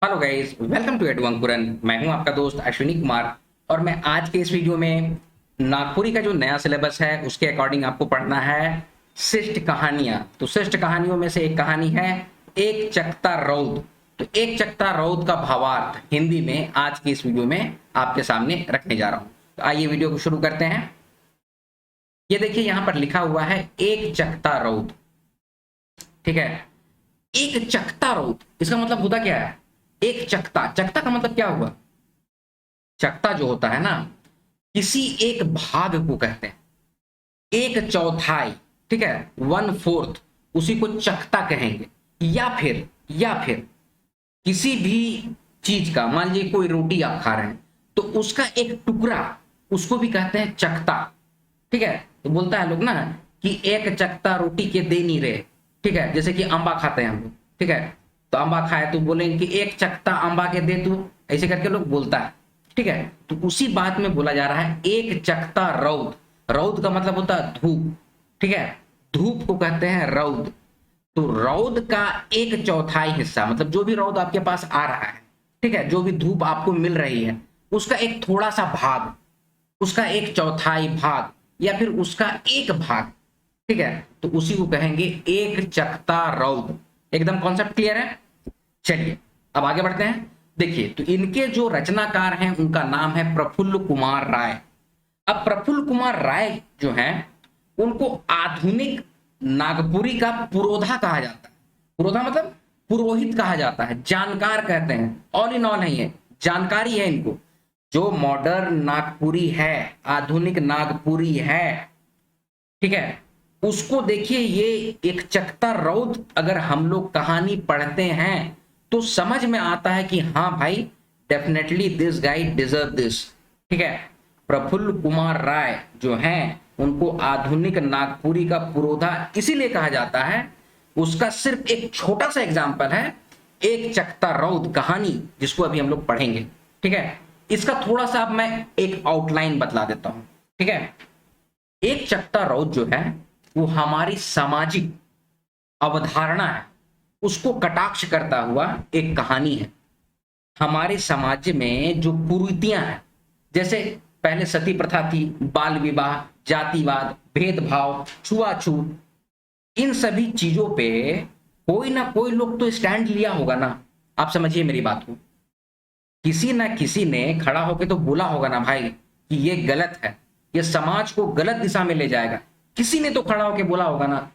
Hello guys, welcome to Edu Ankuran. मैं हूं आपका दोस्त अश्विनी कुमार और मैं आज के इस वीडियो में नागपुरी का जो नया सिलेबस है उसके अकॉर्डिंग आपको पढ़ना है शिष्ट कहानियां। तो शिष्ट कहानियों में से एक कहानी है एक चकता रौद। तो एक चकता रौद का भावार्थ हिंदी में आज की इस वीडियो में आपके सामने रखने जा रहा हूं। तो आइए वीडियो को शुरू करते हैं। ये देखिए यहां पर लिखा हुआ है एक चकता रौद। ठीक है, एक चकता रौद इसका मतलब होता क्या है? एक चकता, चकता का मतलब क्या हुआ? चकता जो होता है ना, किसी एक भाग को कहते हैं, एक चौथाई। ठीक है, 1/4 उसी को चकता कहेंगे। या फिर किसी भी चीज का, मान लीजिए कोई रोटी आप खा रहे हैं तो उसका एक टुकड़ा, उसको भी कहते हैं चकता। ठीक है, तो बोलता है लोग ना कि एक चकता रोटी के दे नहीं रहे। ठीक है, जैसे कि अंबा खाते हैं हम लोग। ठीक है, तो अंबा खाए तो बोलेंगे कि एक चकता अंबा के दे तू, ऐसे करके लोग बोलता है। ठीक है, तो उसी बात में बोला जा रहा है एक चकता रौद। रौद का मतलब होता है धूप। ठीक है, धूप को कहते हैं रौद। तो रौद का एक चौथाई हिस्सा, मतलब जो भी रौद आपके पास आ रहा है, ठीक है, जो भी धूप आपको मिल रही है उसका एक थोड़ा सा भाग, उसका एक चौथाई भाग या फिर उसका एक भाग, ठीक है, तो उसी को कहेंगे एक चकता रौद। एकदम कॉन्सेप्ट क्लियर है? चलिए अब आगे बढ़ते हैं। देखिए, तो इनके जो रचनाकार हैं उनका नाम है प्रफुल्ल कुमार राय। अब प्रफुल्ल कुमार राय जो हैं उनको आधुनिक नागपुरी का पुरोधा कहा जाता है। पुरोधा मतलब पुरोहित कहा जाता है, जानकार कहते हैं। ऑल इन ऑल है, ये जानकारी है इनको। जो मॉडर्न नागपुरी है, आधुनिक नागपुरी है, ठीक है, उसको देखिए ये एक चकता रौद अगर हम लोग कहानी पढ़ते हैं तो समझ में आता है कि हाँ भाई, definitely this guy deserve this. ठीक है, प्रफुल्ल कुमार राय जो हैं उनको आधुनिक नागपुरी का पुरोधा इसीलिए कहा जाता है। उसका सिर्फ एक छोटा सा एग्जाम्पल है एक चकता रौद कहानी, जिसको अभी हम लोग पढ़ेंगे। ठीक है, इसका थोड़ा सा अब मैं एक आउटलाइन बतला देता हूं। ठीक है, एक चकता रौद जो है वो हमारी सामाजिक अवधारणा है, उसको कटाक्ष करता हुआ एक कहानी है। हमारे समाज में जो कुरीतियां हैं, जैसे पहले सती प्रथा थी, बाल विवाह, जातिवाद, भेदभाव, छुआछूत, इन सभी चीजों पे कोई ना कोई लोग तो स्टैंड लिया होगा ना। आप समझिए मेरी बात को, किसी ना किसी ने खड़ा होकर तो बोला होगा ना भाई कि ये गलत है, ये समाज को गलत दिशा में ले जाएगा। किसी ने तो खड़ा होकर बोला होगा ना।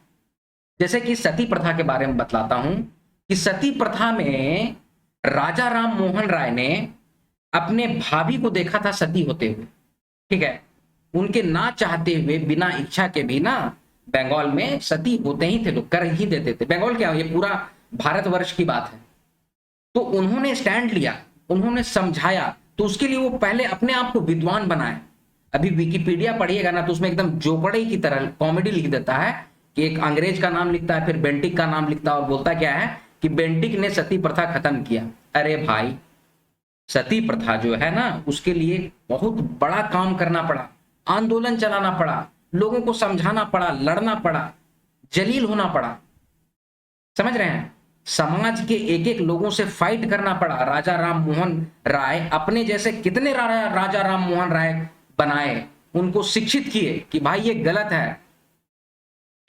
जैसे कि सती प्रथा के बारे में बतलाता हूं कि सती प्रथा में राजा राम मोहन राय ने अपने भाभी को देखा था सती होते हुए। ठीक है, उनके ना चाहते हुए, बिना इच्छा के भी ना, बंगाल में सती होते ही थे, लोग कर ही देते थे। बंगाल क्या, ये पूरा भारतवर्ष की बात है। तो उन्होंने स्टैंड लिया, उन्होंने समझाया, तो उसके लिए वो पहले अपने आप को विद्वान बनाए। अभी विकिपीडिया पढ़िएगा ना तो उसमें एकदम जोकड़े की तरह कॉमेडी लिख देता है कि एक अंग्रेज का नाम लिखता है, फिर बेंटिक का नाम लिखता है और बोलता क्या है कि बेंटिक ने सती प्रथा खत्म किया। अरे भाई, सती प्रथा जो है ना उसके लिए बहुत बड़ा काम करना पड़ा, आंदोलन चलाना पड़ा, लोगों को समझाना पड़ा, लड़ना पड़ा, जलील होना पड़ा। समझ रहे हैं? समाज के एक एक लोगों से फाइट करना पड़ा। राजा राम मोहन राय अपने जैसे कितने राजा राम मोहन राय बनाए, उनको शिक्षित किए कि भाई ये गलत है।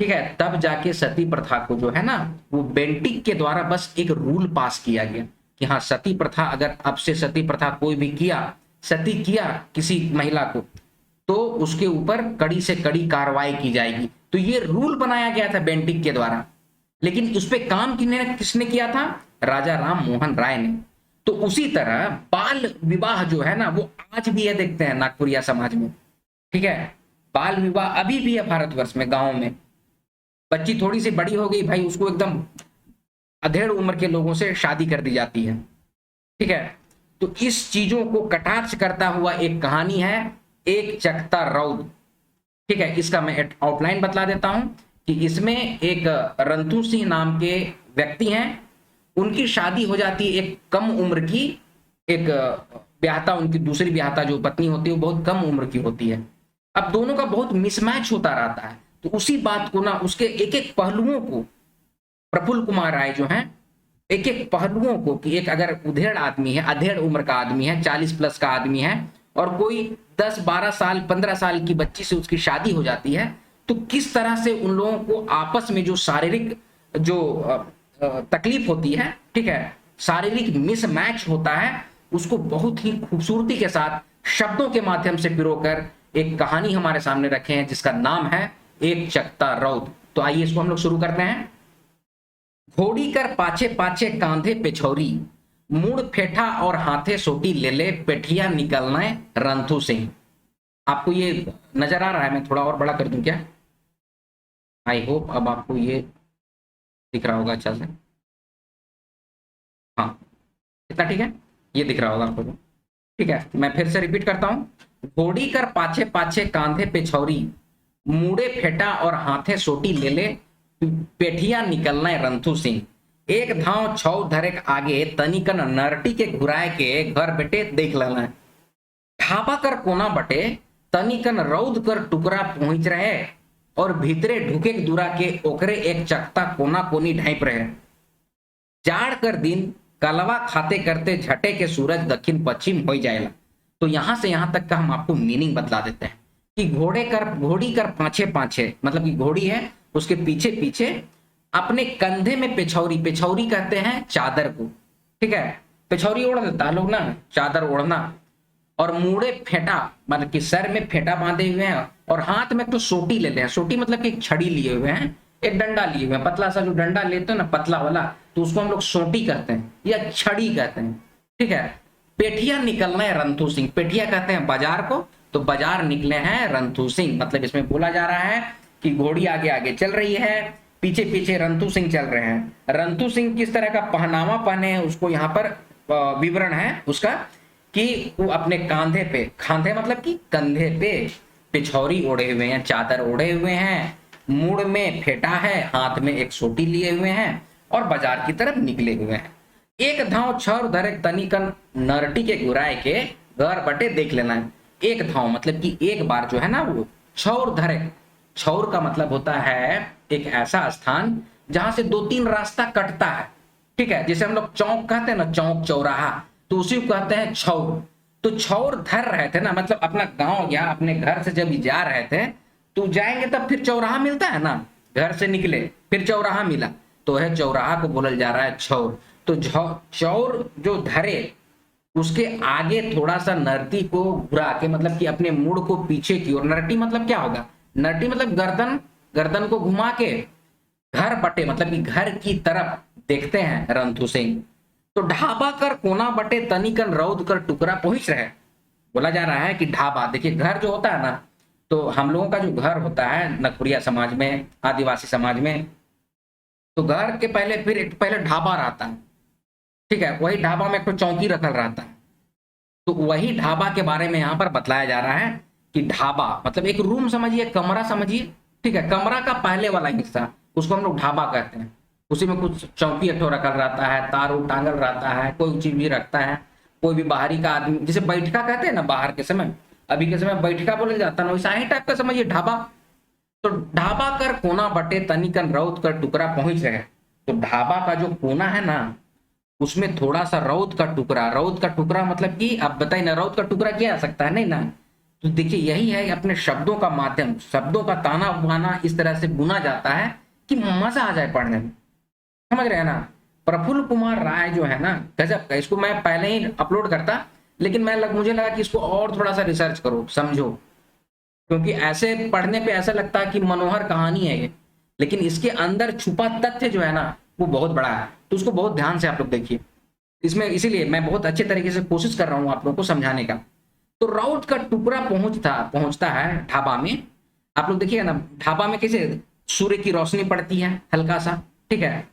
ठीक है, तब जाके सती प्रथा को जो है ना वो बेंटिक के द्वारा बस एक रूल पास किया गया कि हाँ, सती प्रथा, अगर अब से सती प्रथा कोई भी किया, सती किया किसी महिला को, तो उसके ऊपर कड़ी से कड़ी कार्रवाई की जाएगी। तो ये रूल बनाया गया था बेंटिक के द्वारा। लेकिन उस पर काम किसने किया था? राजा राम मोहन राय ने। तो उसी तरह बाल विवाह जो है ना वो आज भी है, देखते हैं नागपुरिया समाज में। ठीक है, बाल विवाह अभी भी है भारतवर्ष में। गांव में बच्ची थोड़ी सी बड़ी हो गई भाई, उसको एकदम अधेड़ उम्र के लोगों से शादी कर दी जाती है। ठीक है, तो इस चीजों को कटाक्ष करता हुआ एक कहानी है एक चकता रौद। ठीक है, इसका मैं आउटलाइन बतला देता हूं कि इसमें एक रंतु सिंह नाम के व्यक्ति हैं, उनकी शादी हो जाती है एक कम उम्र की, एक ब्याहता, उनकी दूसरी ब्याहता जो पत्नी होती है वो बहुत कम उम्र की होती है। अब दोनों का बहुत मिसमैच होता रहता है। तो उसी बात को ना, उसके एक एक पहलुओं को प्रफुल्ल कुमार राय जो हैं एक एक पहलुओं को, कि एक अगर उधेड़ आदमी है, अधेड़ उम्र का आदमी है, 40 प्लस का आदमी है, और कोई 10-12 साल 15 साल की बच्ची से उसकी शादी हो जाती है, तो किस तरह से उन लोगों को आपस में जो शारीरिक जो तकलीफ होती है, ठीक है, शारीरिक मिसमैच होता है, उसको बहुत ही खूबसूरती के साथ शब्दों के माध्यम से पिरोकर एक कहानी हमारे सामने रखे हैं, जिसका नाम है एक चकता रौद। तो आइए इसको हम लोग शुरू करते हैं। घोड़ी कर पाछे पाछे कांधे पिछौरी, मुड़ फेठा और हाथे सोटी ले ले, पेठिया निकलना रंथू सिंह। आपको ये नजर आ रहा है? मैं थोड़ा और बड़ा कर दूं क्या? आई होप अब आपको ये दिख रहा होगा अच्छा से। हाँ, इतना ठीक है, ये दिख रहा होगा आपको। ठीक है, मैं फिर से रिपीट करता हूं। घोड़ी कर पाछे पाछे कांधे पिछौरी, मुड़े फेटा और हाथे सोटी ले ले, पेठिया निकलना रंथू सिंह। एक धाव छौ धरेक आगे, तनिकन नरटी के घुराए के, घर बेटे देख लेना। ढाबा कर कोना बटे, तनिकन रौद कर टुकड़ा पहुंच रहे, और भीतरे ढुके दूरा के ओकरे एक चकता कोना कोनी ढाइप रहे। जाड़ कर दिन कलवा खाते करते, झटे के सूरज दक्षिण पश्चिम हो जाएगा। तो यहां से यहां तक का हम आपको मीनिंग बतला देते हैं कि घोड़ी कर पाछे पाछे, मतलब कि घोड़ी है, उसके पीछे पीछे अपने कंधे में पिछौरी, पिछौरी कहते हैं चादर को, ठीक है, पिछौरी ओढ़ देता है लोग ना, चादर ओढ़ना, और मुड़े फेटा मतलब कि सर में फेटा बांधे हुए हैं, और हाथ में तो सोटी लेते हैं। सोटी मतलब कि एक छड़ी लिए हुए हैं, एक डंडा लिए हुए हैं, पतला सा जो डंडा लेते हैं ना, पतला वाला, तो उसको हम लोग सोटी कहते हैं या छड़ी कहते हैं, ठीक है। पेठिया निकलना है रंथू सिंह, पेठिया कहते हैं बाजार को, तो बाजार निकले हैं रंथू सिंह। मतलब इसमें बोला जा रहा है कि घोड़ी आगे आगे चल रही है, पीछे पीछे रंथू सिंह चल रहे हैं। रंथू सिंह किस तरह का पहनावा पहने हैं, उसको यहाँ पर विवरण है उसका, कि वो अपने कांधे पे, खांधे मतलब कि कंधे पे पिछौरी ओढ़े हुए हैं, चादर ओढ़े हुए हैं, मुड़ में फेटा है, हाथ में एक सोटी लिए हुए हैं, और बाजार की तरफ निकले हुए हैं। एक धाव छर धरे तनिकन नरटी के गुराए के, घर बटे देख लेना है। एक धाव मतलब कि एक बार जो है ना, वो छौर धरे, छौर का मतलब होता है एक ऐसा स्थान जहां से 2-3 रास्ता कटता है, ठीक है, जैसे हम लोग चौक कहते हैं ना, चौक चौराहा, तो उसी को कहते हैं छौर। तो छौर धर रहे थे ना, मतलब अपना गांव या अपने घर से जब जा रहे थे, तो जाएंगे तब फिर चौराहा मिलता है ना, घर से निकले फिर चौराहा मिला, तो है चौराहा को बोला जा रहा है छौर। तो चौर जो धरे, उसके आगे थोड़ा सा नरटी को घुरा के, मतलब कि अपने मुड़ को पीछे की ओर, नरटी मतलब क्या होगा, नरटी मतलब गर्दन, गर्दन को घुमा के घर बटे मतलब कि घर की तरफ देखते हैं रंथू सिंह। तो ढाबा कर कोना बटे, तनिकन रौद कर टुकड़ा पहुंच रहे। बोला जा रहा है कि ढाबा, देखिए घर जो होता है ना, तो हम लोगों का जो घर होता है नखुरिया समाज में, आदिवासी समाज में, तो घर के पहले फिर एक पहले ढाबा रहता है, ठीक है, वही ढाबा में एक तो चौकी रखल रहता है। तो वही ढाबा के बारे में यहाँ पर बतलाया जा रहा है कि ढाबा मतलब एक रूम समझिए, कमरा समझिए, ठीक है, कमरा का पहले वाला हिस्सा, उसको हम लोग ढाबा कहते हैं। उसी में कुछ चौकी अठो रखल रहता है, तार टांगल रहता है, कोई चीज भी रखता है, कोई भी बाहरी का आदमी, जैसे बैठका कहते हैं ना बाहर के समय, अभी के समय बैठका बोला जाता है, वैसा ही टाइप का समझिए ढाबा। तो ढाबा कर कोना बटे, तनिकन रौद कर टुकड़ा पहुंच रहे। तो ढाबा का जो कोना है ना, उसमें थोड़ा सा रौद का टुकड़ा, रौद का टुकड़ा मतलब कि आप बताइए ना, रौद का टुकड़ा क्या आ सकता है, नहीं ना। तो देखिए यही है, अपने शब्दों का माध्यम, शब्दों का ताना बाना इस तरह से बुना जाता है कि मजा आ जाए पढ़ने में, समझ रहे हैं ना। प्रफुल्ल कुमार राय जो है ना, गजब का, इसको मैं पहले ही अपलोड करता, लेकिन मुझे लगा कि इसको और थोड़ा सा रिसर्च करो, समझो, क्योंकि ऐसे पढ़ने पे ऐसा लगता है कि मनोहर कहानी है ये, लेकिन इसके अंदर छुपा तथ्य जो है ना, वो बहुत बड़ा है। तो उसको बहुत ध्यान से आप लोग देखिए इसमें, इसीलिए मैं बहुत अच्छे तरीके से कोशिश कर रहा हूँ आप लोग को समझाने का। तो रौद का टुकड़ा पहुंचता है ढाबा में। आप लोग देखिएगा ना, ढाबा में कैसे सूर्य की रोशनी पड़ती है हल्का सा, ठीक है,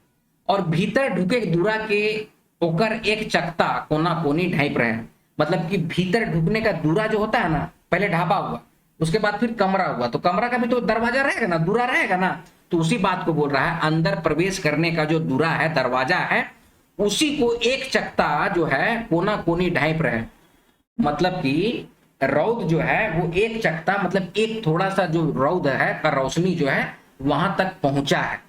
और भीतर ढुके दूरा के ओकर एक चकता कोना कोनी ढाइप रहे, मतलब कि भीतर ढुकने का दूरा जो होता है ना, पहले ढाबा हुआ, उसके बाद फिर कमरा हुआ, तो कमरा का भी तो दरवाजा रहेगा ना, दूरा रहेगा ना, तो उसी बात को बोल रहा है, अंदर प्रवेश करने का जो दूरा है, दरवाजा है, उसी को एक चकता जो है कोना कोनी ढाइप रहे। मतलब कि रौद जो है वो एक चकता, मतलब एक थोड़ा सा जो रौद है का रोशनी जो है वहां तक पहुंचा है।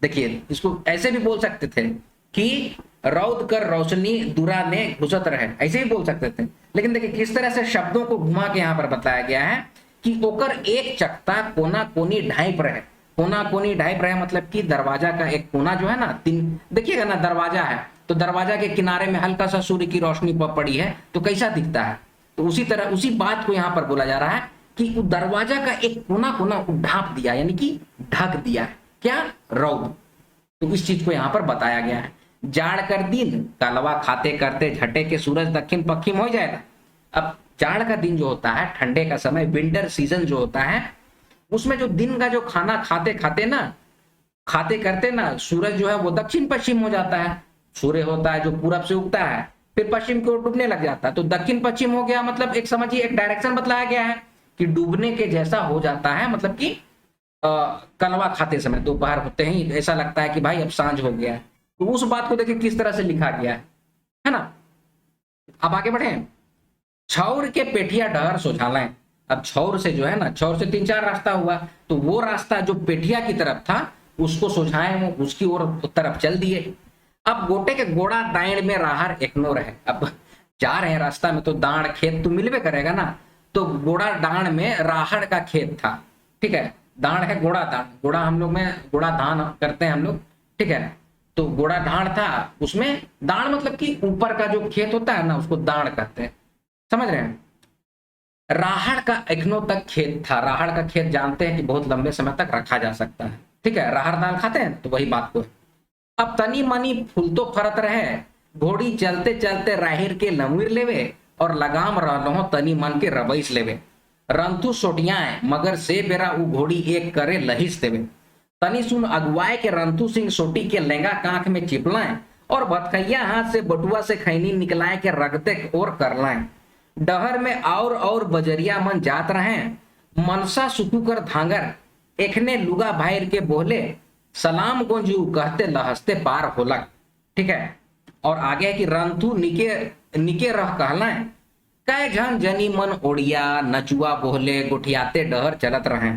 देखिए इसको ऐसे भी बोल सकते थे कि रौद कर रोशनी दूरा ने घुसत रहे, ऐसे ही बोल सकते थे। लेकिन देखिए किस तरह से शब्दों को घुमा के यहाँ पर बताया गया है कि ओकर एक चकता कोना कोनी ढाइप रहे। कोना कोनी ढाइप रहे मतलब कि दरवाजा का एक कोना जो है ना, तीन देखिएगा ना, दरवाजा है तो दरवाजा के किनारे में हल्का सा सूर्य की रोशनी पड़ी है तो कैसा दिखता है। तो उसी तरह उसी बात को यहाँ पर बोला जा रहा है कि दरवाजा का एक कोना कोना ढांप दिया, यानी कि ढक दिया है क्या, रौद। तो इस चीज को यहाँ पर बताया गया है। जाड़ कर दिन कलवा खाते करते झटे के सूरज दक्षिण पश्चिम हो जाएगा। अब जाड़ का दिन जो होता है, ठंडे का समय, विंटर सीजन जो होता है, उसमें जो दिन का जो खाना खाते करते ना सूरज जो है वो दक्षिण पश्चिम हो जाता है। सूर्य होता है जो पूरब से उगता है फिर पश्चिम की ओर डूबने लग जाता है, तो दक्षिण पश्चिम हो गया। मतलब एक समझिए एक डायरेक्शन बतलाया गया है कि डूबने के जैसा हो जाता है। मतलब कि कलवा खाते समय दोपहर होते ही ऐसा लगता है कि भाई अब सांझ हो गया है। तो उस बात को देखिए किस तरह से लिखा गया है ना। अब आगे बढ़े। छौर के पेठिया डहर सोझालें। अब छौर से जो है ना, छौर से 3-4 रास्ता हुआ, तो वो रास्ता जो पेठिया की तरफ था उसको सोझाएं, वो उसकी ओर तरफ चल दिए। अब गोटे के गोड़ा दाएं में राहर एकनो रहे। अब जा रहे हैं रास्ता में तो दाण खेत तो मिलवे करेगा ना, तो गोड़ा दाण में राहड़ का खेत था। ठीक है, दाण है गोड़ा दाण, गोड़ा हम लोग में गोड़ा धान करते हैं हम लोग। ठीक है, तो गोड़ा धान था, उसमें दाण मतलब कि ऊपर का जो खेत होता है ना उसको दाण कहते हैं, समझ रहे हैं। राहड़ का एकनो तक खेत था। राहड़ का खेत जानते हैं कि बहुत लंबे समय तक रखा जा सकता है। ठीक है, राहड़ दाल खाते हैं तो वही बात को है। अब तनी मनी फूल तो फरत रहे, घोड़ी चलते चलते राहिर के लमुर लेवे और लगाम रहलो तनी मन के रवैस लेवे। रंतु सोटियाए मगर से बेरा उ घोड़ी एक करे लहिस देवे। तनी सुन अगुआए के रंतु सिंह सोटी के लेंगा कांख में चिपलाए और भतखैया हाथ से बटुआ से खैनी निकलाए के रगते और करलाए। डहर में और बजरिया मन जात रहे, मनसा सुतु कर धांगर एकने लुगा भाईर के बोले सलाम गोंजू कहते लहसते पार होलक। ठीक है, और आगे है कि रंतु निके रह कहलाए कै झन जनी मन ओडिया नचुआ बोहले गोठियाते डहर चलत रहे।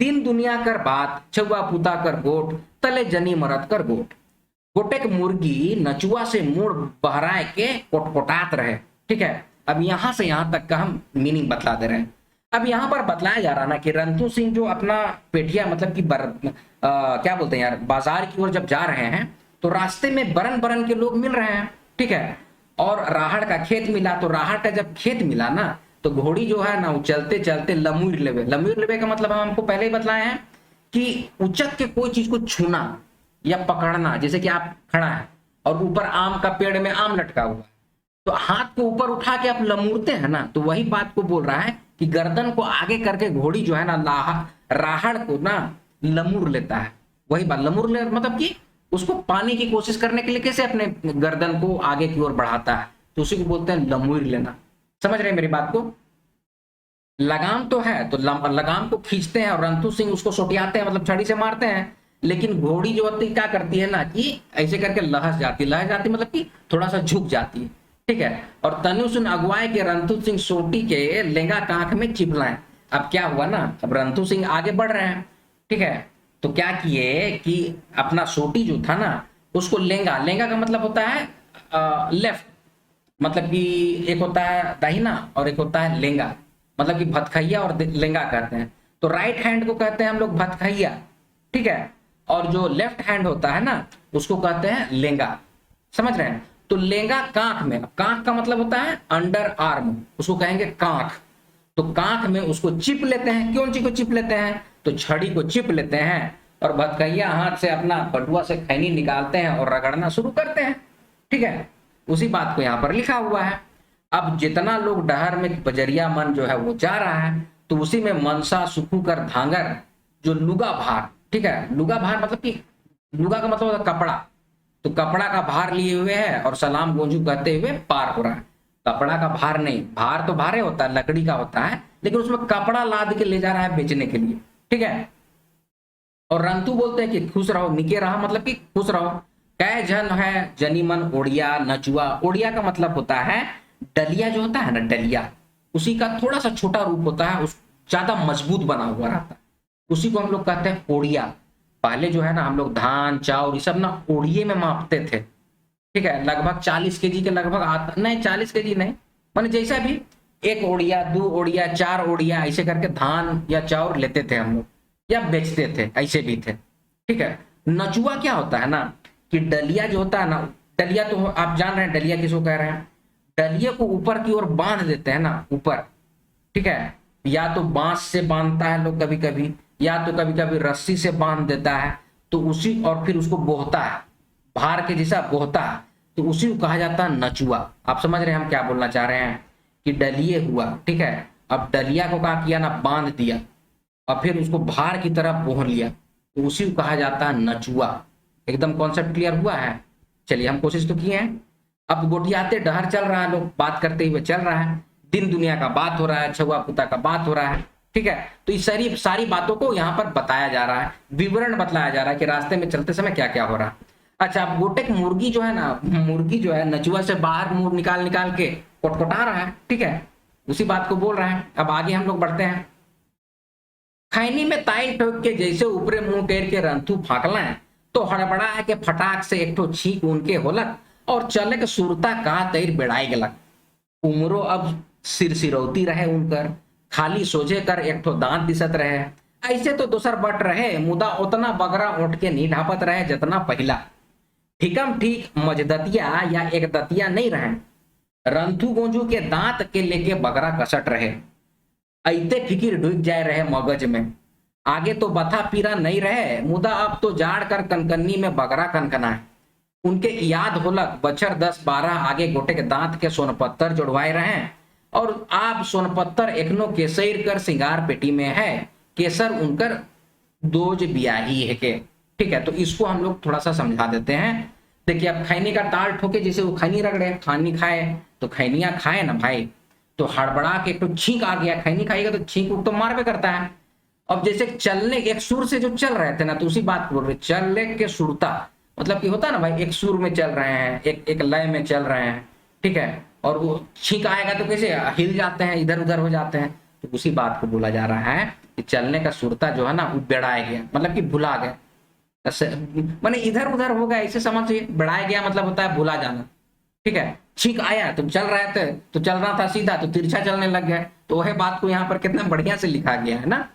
तीन दुनिया कर बात छुआ पुता कर गोट तले जनी मरद कर गोट। गोटेक मुर्गी नचुआ से मुड़ बहराए के कोटकोटात रहे। ठीक है, अब यहां से यहां तक का हम मीनिंग बतला दे रहे हैं। अब यहाँ पर बतलाया जा रहा ना कि रंतु सिंह जो अपना पेठिया मतलब कि क्या बोलते हैं यार, बाजार की ओर जब जा रहे हैं तो रास्ते में बरन बरन के लोग मिल रहे हैं। ठीक है, और राहड़ का खेत मिला, तो राहड़ का जब खेत मिला ना तो घोड़ी जो है ना वो चलते चलते लमुर लेवे। लमुर लेवे का मतलब हम हमको पहले ही बतलाए हैं कि उचक के कोई चीज को छूना या पकड़ना। जैसे कि आप खड़ा है और ऊपर आम का पेड़ में आम लटका हुआ, तो हाथ को ऊपर उठा के आप लमुरते हैं ना, तो वही बात को बोल रहा है कि गर्दन को आगे करके घोड़ी जो है ना राहड़ को ना लमुर लेता है। वही बात लमुर ले मतलब कि उसको पाने की कोशिश करने के लिए कैसे अपने गर्दन को आगे की ओर बढ़ाता है, तो उसी को बोलते हैं लमुर लेना। समझ रहे हैं मेरी बात को। लगाम तो है तो लगाम को खींचते हैं और रंतु सिंह उसको सोटियाते हैं, मतलब छड़ी से मारते हैं। लेकिन घोड़ी जो होती है क्या करती है ना कि ऐसे करके लहस जाती मतलब कि थोड़ा सा झुक जाती है। ठीक है, और तनुसुन अगुवाए के रंतु सिंह सोटी के लेंगा कांख में चिपलाए। अब क्या हुआ ना, अब रंतु सिंह आगे बढ़ रहे हैं। ठीक है, तो क्या किए कि अपना सोटी जो था ना उसको लेंगा, लेंगा का मतलब होता है लेफ्ट, मतलब कि एक होता है दाहिना और एक होता है लेंगा, मतलब कि भतखैया और लेंगा कहते हैं। तो राइट हैंड को कहते हैं हम लोग भतखैया। ठीक है, और जो लेफ्ट हैंड होता है ना उसको कहते हैं लेंगा। समझ रहे हैं। तो लेंगा कांख में, कांख का मतलब होता है अंडर आर्म, उसको कहेंगे कांख। तो कांख में उसको चिप लेते हैं। क्यों चीज को चिप लेते हैं, तो छड़ी को चिप लेते हैं और भतखैया हाथ से अपना बटुआ से खैनी निकालते हैं और रगड़ना शुरू करते हैं। ठीक है, उसी बात को यहाँ पर लिखा हुआ है। अब जितना लोग डहर में बजरिया मन जो है वो जा रहा है, तो उसी में मनसा सुखू कर धांगर जो लुगा भार। ठीक है, लुगा भार मतलब कि लुगा का मतलब होता है कपड़ा, तो कपड़ा का भार लिए हुए है और सलाम गोंजू कहते हुए पार हो रहा है। कपड़ा का भार नहीं, भार तो भारे होता है, लकड़ी का होता है, लेकिन उसमें कपड़ा लाद के ले जा रहा है बेचने के लिए। ठीक है, और रंतु बोलते हैं कि खुश रहो, निके रहा मतलब कि खुश रहो। कै जन है जनी मन ओडिया नचुआ। ओडिया का मतलब होता है डलिया, जो होता है ना डलिया, उसी का थोड़ा सा छोटा रूप होता है, उस ज्यादा मजबूत बना हुआ रहता है, उसी को हम लोग कहते हैं ओडिया। पहले जो है ना हम लोग धान चाउर ये सब ना ओडिये में मापते थे। ठीक है, लगभग 40 केजी के लगभग आता, नहीं 40 केजी नहीं, माने जैसा भी, 1 ओड़िया 2 ओड़िया 4 ओड़िया ऐसे करके धान या चाउर लेते थे हम लोग, या बेचते थे, ऐसे भी थे। ठीक है, नचुआ क्या होता है ना कि डलिया जो होता है ना, डलिया तो आप जान रहे हैं डलिया किसको कह रहे हैं, डलिया को ऊपर की ओर बांध देते हैं ना ऊपर, ठीक है, या तो बांस से बांधता है लोग कभी कभी, या तो कभी कभी रस्सी से बांध देता है, तो उसी, और फिर उसको बोहता है, भार के जैसा बोहता है, तो उसी को कहा जाता है नचुआ। आप समझ रहे हैं हम क्या बोलना चाह रहे हैं, कि डलिए हुआ, ठीक है, अब डलिया को क्या किया ना, बांध दिया, और फिर उसको भार की तरह बोह लिया, तो उसी को कहा जाता है नचुआ। एकदम कॉन्सेप्ट क्लियर हुआ है। चलिए हम कोशिश तो किए हैं। अब गोटियाते डहर चल रहा है, लोग बात करते हुए चल रहा है, दिन दुनिया का बात हो रहा है, छुआ पुता का बात हो रहा है, ठीक है। तो इस सारी सारी बातों को यहाँ पर बताया जा रहा है, विवरण बतलाया जा रहा है कि रास्ते में चलते समय क्या क्या हो रहा है। अच्छा, अब गोटेक मुर्गी जो है ना, मुर्गी जो है नचुआ से बाहर मुंह निकाल निकाल के कोटकोटा रहा है, ठीक है, उसी बात को बोल रहा है। अब आगे हम लोग बढ़ते हैं। खैनी में ताई ठोक के जैसे ऊपरे मुंह केर के रंथू फाकला है, तो हड़बड़ा है कि फटाक से एक ठो छींक उनके होलक, और चले के सुरता का तैर बेड़ाई गलक। उमरो अब सिर सिरौती रहे उनकर, खाली सोझे कर एक ठो दांत दिसत रहे, ऐसे तो दोसर बट रहे, मुदा उतना बगरा उठ के नी ढापत रहे जितना पहला। ठीकम ठीक मजदतिया या एक दतिया नहीं रहे, रंथू गोंजू के दांत के लेके बगरा कसट रहे, ऐते फिकिर ढुक जाए रहे मगज में। आगे तो बथा पीरा नहीं रहे, मुदा अब तो जाड़ कर कनकन्नी में बगरा कनकना है। उनके याद होलक बछर 10-12 आगे गोटे के दांत के सोनपत्तर जोड़वाए रहे, और आप सोनपत्तर एकनो केसर कर सिंगार पेटी में है, केसर उनकर दोज ब्याही है के। ठीक है, तो इसको हम लोग थोड़ा सा समझा देते हैं। देखिए, अब खैनी का ताल ठोके, जैसे वो खैनी रगड़े, खैनी खाए तो खैनिया खाए ना भाई, तो हड़बड़ा के एक तो छींक आ गया, खैनी खाएगा तो छींक तो मार पे करता है। अब जैसे चलने एक सुर से जो चल रहे थे ना, तो उसी बात बोल रहे, चलने के सुरता मतलब कि होता है ना भाई, एक सुर में चल रहे हैं, एक लय में चल रहे हैं, ठीक है, और वो छींक आएगा तो कैसे हिल जाते हैं, इधर उधर हो जाते हैं, तो उसी बात को बोला जा रहा है कि चलने का सुरता जो है ना वो बेड़ाया गया, मतलब कि भुला गया, माने इधर उधर हो गया, इसे समझिए। बेड़ाया गया मतलब होता है भुला जाना, ठीक है। छींक आया, तुम चल रहे थे तो चल रहा था सीधा, तो तिरछा चलने लग गया, तो वह बात को यहाँ पर कितना बढ़िया से लिखा गया है ना,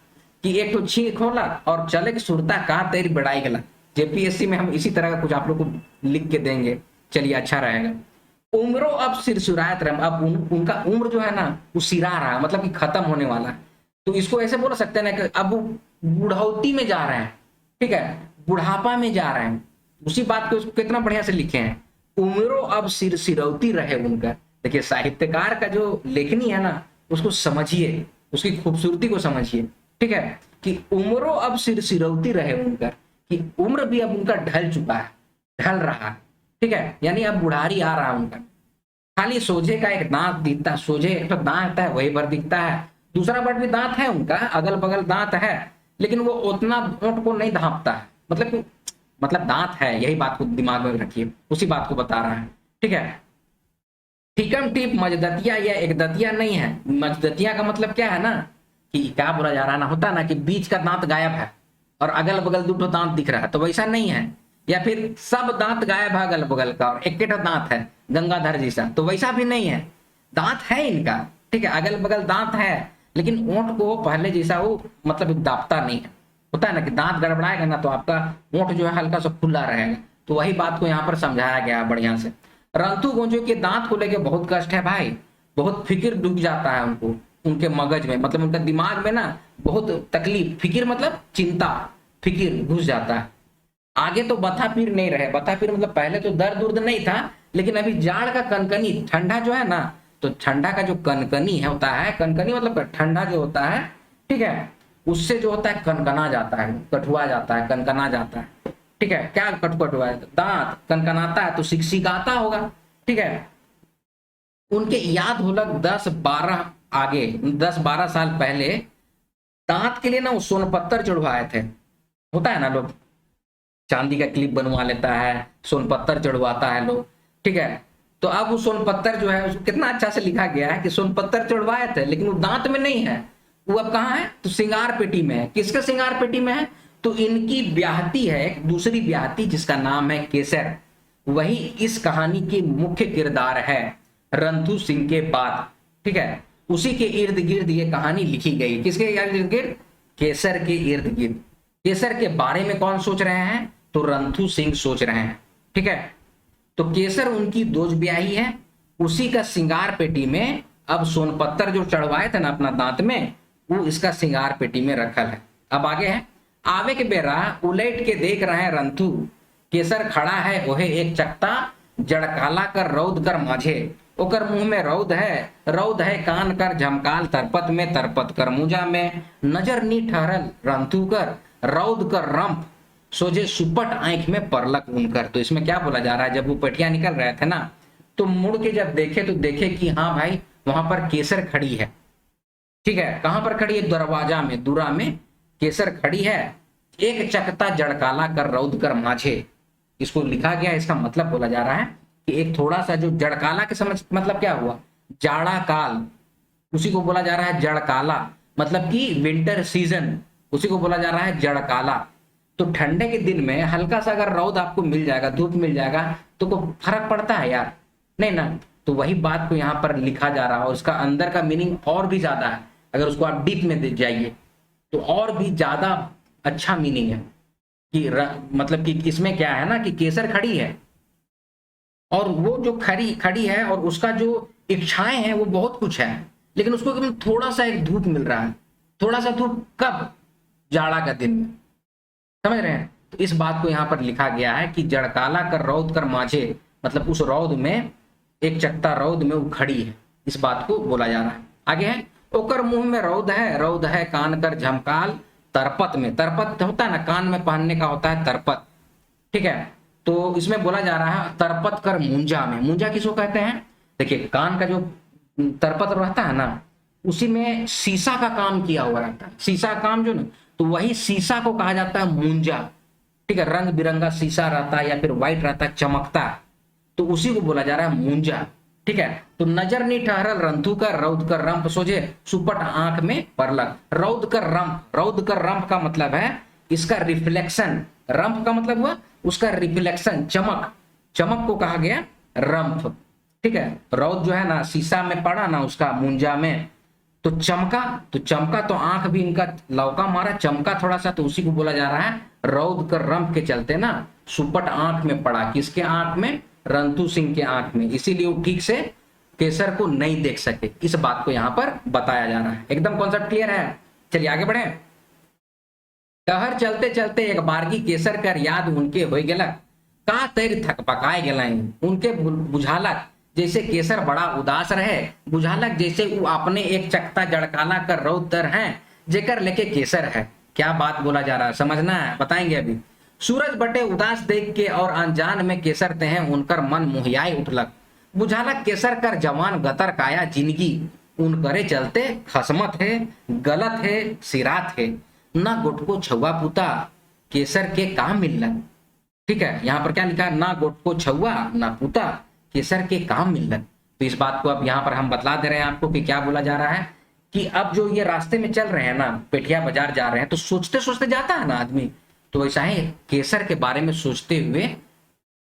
कि एक तो छींक होला और चले की सुरता कहा तेरी बेड़ाई गला। जेपीएससी में हम इसी तरह का कुछ आप लोग को लिख के देंगे, चलिए अच्छा रहेगा। उम्रो अब सिरसुरायत रहे, अब उनका उम्र जो है ना वो सिरा रहा है, मतलब कि खत्म होने वाला है, तो इसको ऐसे बोल सकते हैं ना कि अब वो बुढ़ौती में जा रहे हैं, ठीक है, बुढ़ापा में जा रहे हैं। उसी बात को उसको कितना बढ़िया से लिखे हैं, उम्रो अब सिर सिरौती रहे उनका। देखिए, साहित्यकार का जो लेखनी है ना उसको समझिए, उसकी खूबसूरती को समझिए, ठीक है, कि उम्रो अब सिर सिरौती रहे उनका, कि उम्र भी अब उनका ढल चुका है, ढल रहा है, ठीक है, यानी अब बुढ़ारी आ रहा है उनका। खाली सोझे का एक दांत दिखता, सोझे एक तो दांत है वही भर दिखता है, दूसरा बट भी दांत है उनका, अगल बगल दांत है, लेकिन वो उतना ओंठ को नहीं ढांपता है, मतलब दांत है, यही बात को दिमाग में रखिए, उसी बात को बता रहा है, ठीक है। ठीकम टिप मजदतिया या एक दतिया नहीं है। मजदतिया का मतलब क्या है ना, कि क्या बोला जा रहा है ना, होता ना कि बीच का दांत गायब है और अगल बगल दो दांत दिख रहा है, तो वैसा नहीं है। या फिर सब दांत गायब है अगल बगल का और एक दांत है गंगाधर जैसा, तो वैसा भी नहीं है। दांत है इनका, ठीक है, अगल बगल दांत है, लेकिन ओंठ को पहले जैसा वो मतलब दापता नहीं है। होता है ना कि दांत गड़बड़ाएगा ना तो आपका ओंठ जो है हल्का सा खुला रहेगा, तो वही बात को यहाँ पर समझाया गया है बढ़िया से। रंतु गोंजो के दांत को लेके बहुत कष्ट है भाई, बहुत फिक्र डूब जाता है उनको, उनके मगज में, मतलब उनका दिमाग में ना बहुत तकलीफ, फिक्र मतलब चिंता, फिक्र घुस जाता है। आगे तो बथा पीर नहीं रहे, बथा पीर मतलब पहले तो दर्द उर्द नहीं था, लेकिन अभी जाड़ का कनकनी, ठंडा जो है ना, तो ठंडा का जो कनकनी है होता है, कनकनी मतलब ठंडा जो होता है, ठीक है, उससे जो होता है कनकना जाता है, कठुआ जाता है, कनकना जाता है, ठीक है। क्या कटुआ है, दांत कनकनाता है तो सिकसिकाता होगा, ठीक है। उनके याद हो लग 10-12 साल पहले दांत के लिए ना वो सोनपत्तर चढ़वाए थे। होता है ना, लोग चांदी का क्लिप बनवा लेता है, सोनपत्तर चढ़वाता है लोग, ठीक है। तो अब वो सोनपत्तर जो है उसको कितना अच्छा से लिखा गया है कि सोनपत्तर चढ़वाए थे, लेकिन वो दांत में नहीं है, वो अब कहाँ है, तो सिंगार पेटी में है। किसके सिंगार पेटी में है, तो इनकी ब्याहती है, दूसरी ब्याहती जिसका नाम है केसर, वही इस कहानी की मुख्य किरदार है रंथू सिंह के बाद। ठीक है, उसी के इर्द गिर्द ये कहानी लिखी गई। किसके इर्द गिर्द? केसर के इर्द गिर्द। केसर के बारे में कौन सोच रहे हैं? तो रंथू सिंह सोच रहे हैं। ठीक है, तो केसर उनकी दोज ब्याही है, उसी का सिंगार पेटी में अब सोनपत्तर जो चढ़वाए थे ना अपना दांत में, वो इसका सिंगार पेटी में रखल है। अब आगे है, आवे के बेरा उलट के देख रहे हैं रंथू, केसर खड़ा है ओहे एक चकता, जड़काला कर रौद कर माझे, ओकर मुंह में रौद है कान कर झमकाल, तरपत में तरपत कर मुजा में, नजर नी ठहरल रंथू कर, रौद कर रंप सोझे सुपट आंख में परलक उनकर। तो इसमें क्या बोला जा रहा है, जब वो पेटियां निकल रहे थे ना, तो मुड़ के जब देखे तो देखे कि हाँ भाई वहां पर केसर खड़ी है। ठीक है, कहां पर खड़ी है? दरवाजा में, दूरा में केसर खड़ी है, एक चकता जड़काला कर रौद कर माझे। इसको लिखा गया, इसका मतलब बोला जा रहा है कि एक थोड़ा सा जो जड़काला के समझ मतलब क्या हुआ? जाड़ा काल, उसी को बोला जा रहा है जड़काला, मतलब कि विंटर सीजन, उसी को बोला जा रहा है जड़काला। तो ठंडे के दिन में हल्का सा अगर रौद आपको मिल जाएगा, धूप मिल जाएगा, तो कोई फर्क पड़ता है यार? नहीं ना। तो वही बात को यहाँ पर लिखा जा रहा है, उसका अंदर का मीनिंग और भी ज्यादा है। अगर उसको आप डीप में दे जाइए तो और भी ज्यादा अच्छा मीनिंग है कि मतलब कि इसमें क्या है ना कि केसर खड़ी है, और वो जो खड़ी है और उसका जो इच्छाएं हैं वो बहुत कुछ है, लेकिन उसको एकदम थोड़ा सा एक धूप मिल रहा है। थोड़ा सा धूप कब? जाड़ा का दिन में। समझ रहे हैं? तो इस बात को यहाँ पर लिखा गया है कि जड़काला कर रौद कर माझे, मतलब उस रौद में, एक चकता रौद में वो खड़ी है, इस बात को बोला जा रहा है। आगे है, ओकर मुंह में रौद है कान कर झमकाल, तरपत में, तरपत होता है ना कान में पहनने का होता है तरपत। ठीक है, तो इसमें बोला जा रहा है तरपत कर मुंजा में। मुंजा किसको कहते हैं? देखिए, कान का जो तरपत रहता है ना, उसी में शीशा का काम किया हुआ रहता है, शीशा काम जो ना, तो वही शीशा को कहा जाता है मुंजा। ठीक है, रंग बिरंगा शीशा रहता है या फिर व्हाइट रहता है, चमकता, तो उसी को बोला जा रहा है मुंजा। ठीक है, तो नजर नहीं ठहरल रंथू का, रौद कर रंप सोझे सुपट आंख में परलक। रौद कर रंप का मतलब है इसका रिफ्लेक्शन, रंप का मतलब हुआ उसका रिफ्लेक्शन, चमक, चमक को कहा गया रंप। ठीक है, रौद जो है ना शीशा में पड़ा ना उसका मुंजा में, तो चमका तो आंख भी इनका लौका मारा, चमका थोड़ा सा, तो उसी को बोला जा रहा है रौद कर रंप के चलते ना सुपट आंख में पड़ा। किसके आंख में? रंथू सिंह के आंख में, इसीलिए वो ठीक से केसर को नहीं देख सके। इस बात को यहाँ पर बताया जा रहा है। एकदम कॉन्सेप्ट क्लियर है? चलिए आगे बढ़े। शहर चलते चलते एक बारगी केसर कर याद उनके हो गेलक, का तैर थक पकाए गेलाइन उनके बुझालक, जैसे केसर बड़ा उदास रहे, बुझालक जैसे वो अपने एक चकता जड़काला कर रौद तर हैं, जेकर लेके केसर है। क्या बात बोला जा रहा है, समझना है, बताएंगे अभी। सूरज बटे उदास देख के और अनजान में केसर ते हैं उनकर मन मुहियाई उठलक, बुझालक केसर कर जवान गतर काया जिंदगी उन करे चलते खसमत है, गलत है, सिरात है, ना गुटको छुआ पुता केसर के काम मिललन। ठीक है, यहाँ पर क्या लिखा है? ना गुटको छुआ ना पुता केसर के काम मिललन। तो इस बात को अब यहाँ पर हम बतला दे रहे हैं आपको कि क्या बोला जा रहा है कि अब जो ये रास्ते में चल रहे हैं ना, पेठिया बाजार जा रहे हैं, तो सोचते सोचते जाता है ना आदमी, तो वैसा ही केसर के बारे में सोचते हुए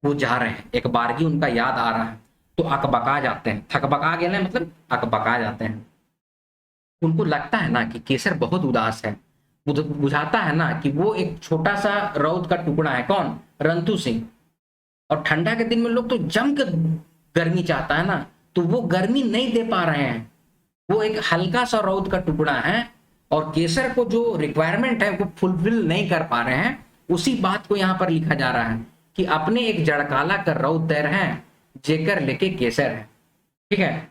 वो जा रहे हैं, एक बारगी उनका याद आ रहा है, तो अकबका जाते हैं। थकबका गए मतलब अकबका जाते हैं। उनको लगता है ना कि केसर बहुत उदास है, बुझाता है ना कि वो एक छोटा सा रौद का टुकड़ा है। कौन? रंथू सिंह। और ठंडा के दिन में लोग तो जम के गर्मी चाहता है ना, तो वो गर्मी नहीं दे पा रहे हैं, वो एक हल्का सा रौद का टुकड़ा है, और केसर को जो रिक्वायरमेंट है वो फुलफिल नहीं कर पा रहे हैं। उसी बात को यहाँ पर लिखा जा रहा है कि अपने एक जड़काला कर रौद तैर है, जेकर लेके केसर है। ठीक है,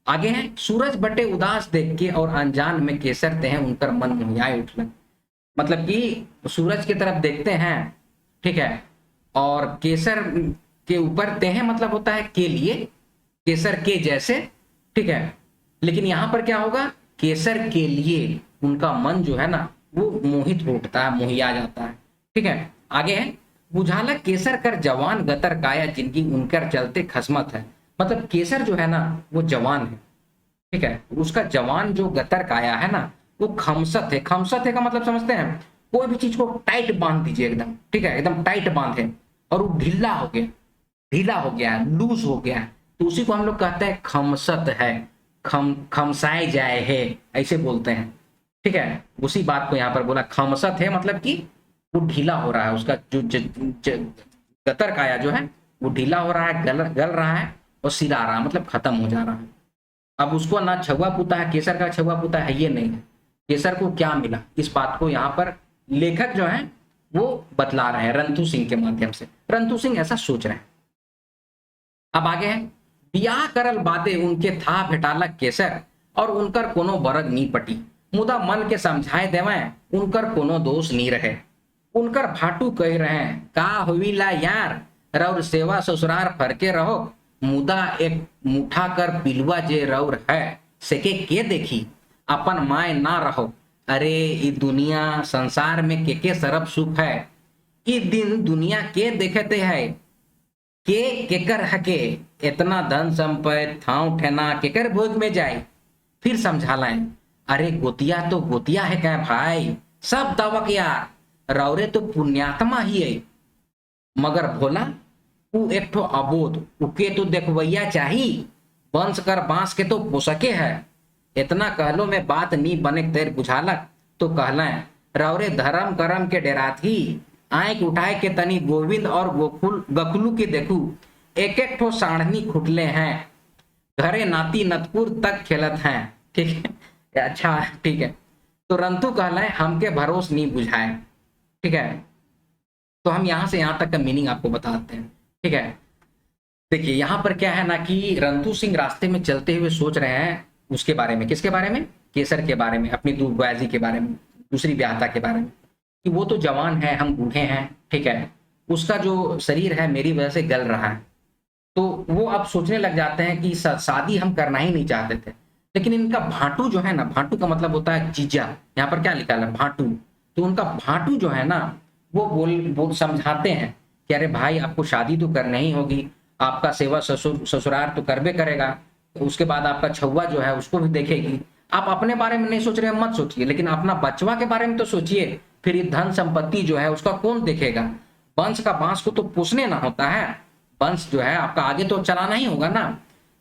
आगे है, सूरज बटे उदास देख के और अनजान में केसर ते हैं उनकर मन मुहियाए उठलन, मतलब कि सूरज की तरफ देखते हैं, ठीक है, और केसर के ऊपर ते हैं मतलब होता है के लिए, केसर के जैसे। ठीक है, लेकिन यहां पर क्या होगा? केसर के लिए उनका मन जो है ना वो मोहित हो उठता है, मुहिया जाता है। ठीक है, आगे है, बुझालक केसर कर जवान गतर काया जिंदगी उनकर चलते खसमत है, मतलब केसर जो है ना वो जवान है। ठीक है, उसका जवान जो गतर काया है ना वो खमसत है। खमसत है का मतलब समझते हैं? कोई भी चीज को टाइट बांध दीजिए एकदम, ठीक है, एकदम टाइट बांधे और वो ढीला हो गया, ढीला हो गया है, लूज हो गया है, तो उसी को हम लोग कहते हैं खमसत है, खमसाए जाए है, ऐसे बोलते हैं। ठीक है, उसी बात को यहाँ पर बोला खमसत है, मतलब कि वो ढीला हो रहा है, उसका जो गतर काया जो है वो ढीला हो रहा है, गल रहा है और सिरा रहा है, मतलब खत्म हो जा रहा है। अब उसको ना छुआ पुता है, केसर का छुआ पुता है ये नहीं है, केसर को क्या मिला, इस बात को यहाँ पर लेखक जो है वो बतला रहे हैं रंतु सिंह के माध्यम से। रंतु सिंह ऐसा सोच रहे हैं। अब आगे है, बियाह करल बादे उनके था भेटाला केसर और उनकर कोनो बरग नी पटी, मुदा मन के समझाए देवे उनकर कोनो दोष नी रहे। उनकर भाटू कह रहे हैं का हुईला यार, रौर सेवा ससुरार फरके रहो, मुदा एक मुठा कर पिलुआ जे रौर है सेके के देखी, अपन माय ना रहो। अरे ई दुनिया संसार में के सरब सुख है, ई दिन दुनिया के देखते है, के केकर हके इतना धन संपत्ति थाव ठेना केकर भोग में जाए। फिर समझा लाए, अरे गोतिया तो गोतिया है क्या भाई, सब दवक यार, रौरे तो पुण्यात्मा ही है, मगर भोला उ एक ठो अबोध, उके तो देखवैया चाही, वंश कर बांस के तो पोसके है। इतना कहलो में बात नी बने तेर बुझालक, तो कहला रौरे धर्म करम के डेरात ही आंख उठाए के तनी गोविंद और गखुलू के देखू, एक एक ठो साढ़नी खुटले हैं, घरे नाती नतपुर तक खेलत हैं। ठीक है, अच्छा ठीक है। तो रंतु कहलाए हमके भरोस नहीं बुझाए। ठीक है, तो हम यहां से यहां तक का मीनिंग आपको बताते हैं। ठीक है, देखिए यहां पर क्या है ना कि रंतु सिंह रास्ते में चलते हुए सोच रहे हैं उसके बारे में, किसके बारे में, केसर के बारे में, अपनी दूरबाजी के बारे में, दूसरी ब्याहता के बारे में, कि वो तो जवान है, हम बूढ़े हैं। ठीक है, उसका जो शरीर है मेरी वजह से गल रहा है। तो वो अब सोचने लग जाते हैं कि शादी हम करना ही नहीं चाहते थे, लेकिन इनका भाटू जो है ना, भाटू का मतलब होता है जीजा, यहाँ पर क्या लिखा है भाटू, तो उनका भाटू जो है ना वो बोल समझाते हैं कि अरे भाई आपको शादी तो करनी ही होगी, आपका सेवा ससुराल तो करबे करेगा, तो उसके बाद आपका छुआ जो है उसको भी देखेगी। आप अपने बारे में नहीं सोच रहे मत सोचिए, लेकिन अपना बचवा के बारे में तो सोचिए। फिर ये धन संपत्ति जो है उसका कौन देखेगा, वंश का बांस को तो पोसने ना होता है, वंश जो है आपका आगे तो चलाना ही होगा ना।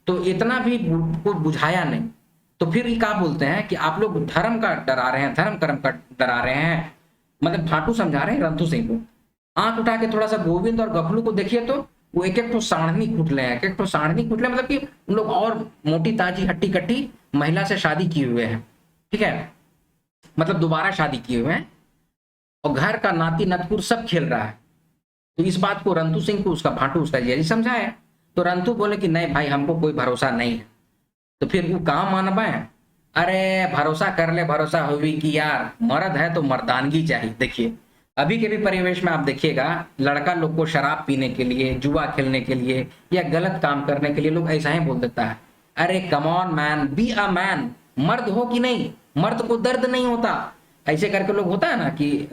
तो इतना भी कुछ बुझाया नहीं। तो फिर ये क्या बोलते हैं कि आप लोग धर्म का डरा रहे हैं, धर्म कर्म का डरा रहे हैं, मतलब भाटू समझा रहे हैं रंतु सिंह को। आंख उठा के थोड़ा सा गोविंद और गखलू को देखिए तो वो एक एक तो साढ़नी कुटले हैं, एक एक तो साढ़नी कुटले, मतलब कि उन लोग और मोटी ताजी हट्टी कट्टी महिला से शादी किए हुए हैं। ठीक है, मतलब दोबारा शादी किए हुए हैं, और घर का नाती नतपुर सब खेल रहा है। तो इस बात को रंतु सिंह को उसका भाटू उसका यही समझाया। तो रंतु बोले कि नहीं भाई हमको कोई भरोसा नहीं है। तो फिर वो कहाँ मानबा है, अरे भरोसा कर ले, भरोसा होगी कि यार मर्द है तो मर्दानगी चाहिए। देखिए अभी के भी परिवेश में आप देखिएगा, लड़का लोग को शराब पीने के लिए, जुआ खेलने के लिए या गलत काम करने के लिए लोग ऐसा ही बोल देता है, अरे come on man, be a man, मर्द हो कि नहीं, मर्द को दर्द नहीं होता, ऐसे करके लोग होता है ना कि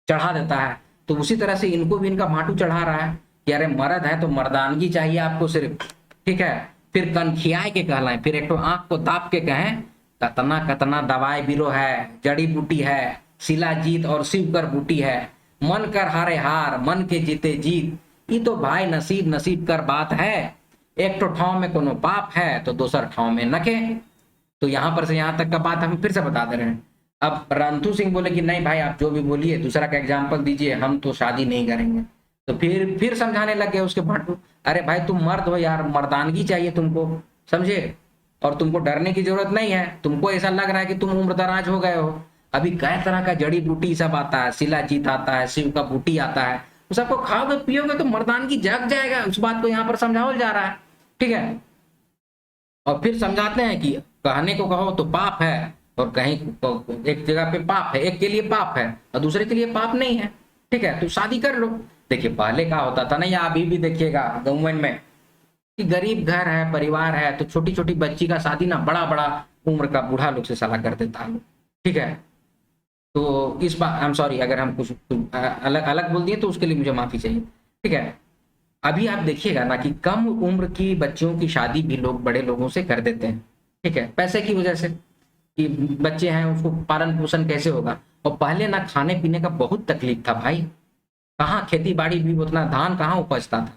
चढ़ा देता है। तो उसी तरह से इनको भी इनका भाटू चढ़ा रहा है कि अरे मर्द है तो मर्दानगी चाहिए आपको सिर्फ। ठीक है, फिर कनखियाए के कहलाए, फिर एक तो आंख को दाप के कहें कतना कतना दवाई बिरो है, जड़ी बूटी है, शिलाजीत और शिव कर बूटी है, मन कर हारे हार, मन के जीते जीत, ये तो भाई नसीब नसीब कर बात है, एक तो ठाव में कोनो पाप है तो दूसर ठाव में नखे। तो यहां पर से यहां तक का बात हम फिर से बता दे रहे हैं। अब रंतु सिंह बोले कि नहीं भाई आप जो भी बोलिए, दूसरा का एग्जाम्पल दीजिए, हम तो शादी नहीं करेंगे। तो फिर समझाने लग गए उसके भाटू, अरे भाई तुम मर्द हो यार, मर्दानगी चाहिए तुमको, समझे, और तुमको डरने की जरूरत नहीं है। तुमको ऐसा लग रहा है कि तुम उम्र दराज हो गए हो, अभी कई तरह का जड़ी बूटी सब आता है, शिलाजीत आता है, शिव का बूटी आता है, उस सबको खाओगे पियोगे तो मर्दानगी जग जाएगा। उस बात को यहाँ पर समझाया जा रहा है। ठीक है, और फिर समझाते हैं कि कहने को कहो तो पाप है, और कहीं एक जगह पे पाप है, एक के लिए पाप है और दूसरे के लिए पाप नहीं है। ठीक है, तो शादी कर लो। देखिए पहले क्या होता था ना, या अभी भी देखिएगा गवर्नमेंट में कि गरीब घर है, परिवार है, तो छोटी छोटी बच्ची का शादी ना बड़ा बड़ा उम्र का बूढ़ा लोग से साला कर देता है। ठीक है, तो इस बात आई एम सॉरी अगर हम कुछ अलग अलग बोल दिए तो उसके लिए मुझे माफी चाहिए। ठीक है, अभी आप देखिएगा ना कि कम उम्र की बच्चियों की शादी भी लोग बड़े लोगों से कर देते हैं। ठीक है, पैसे की वजह से कि बच्चे हैं उसको पालन पोषण कैसे होगा। और पहले ना खाने पीने का बहुत तकलीफ था भाई, कहाँ खेती बाड़ी भी उतना, धान कहाँ उपजता था,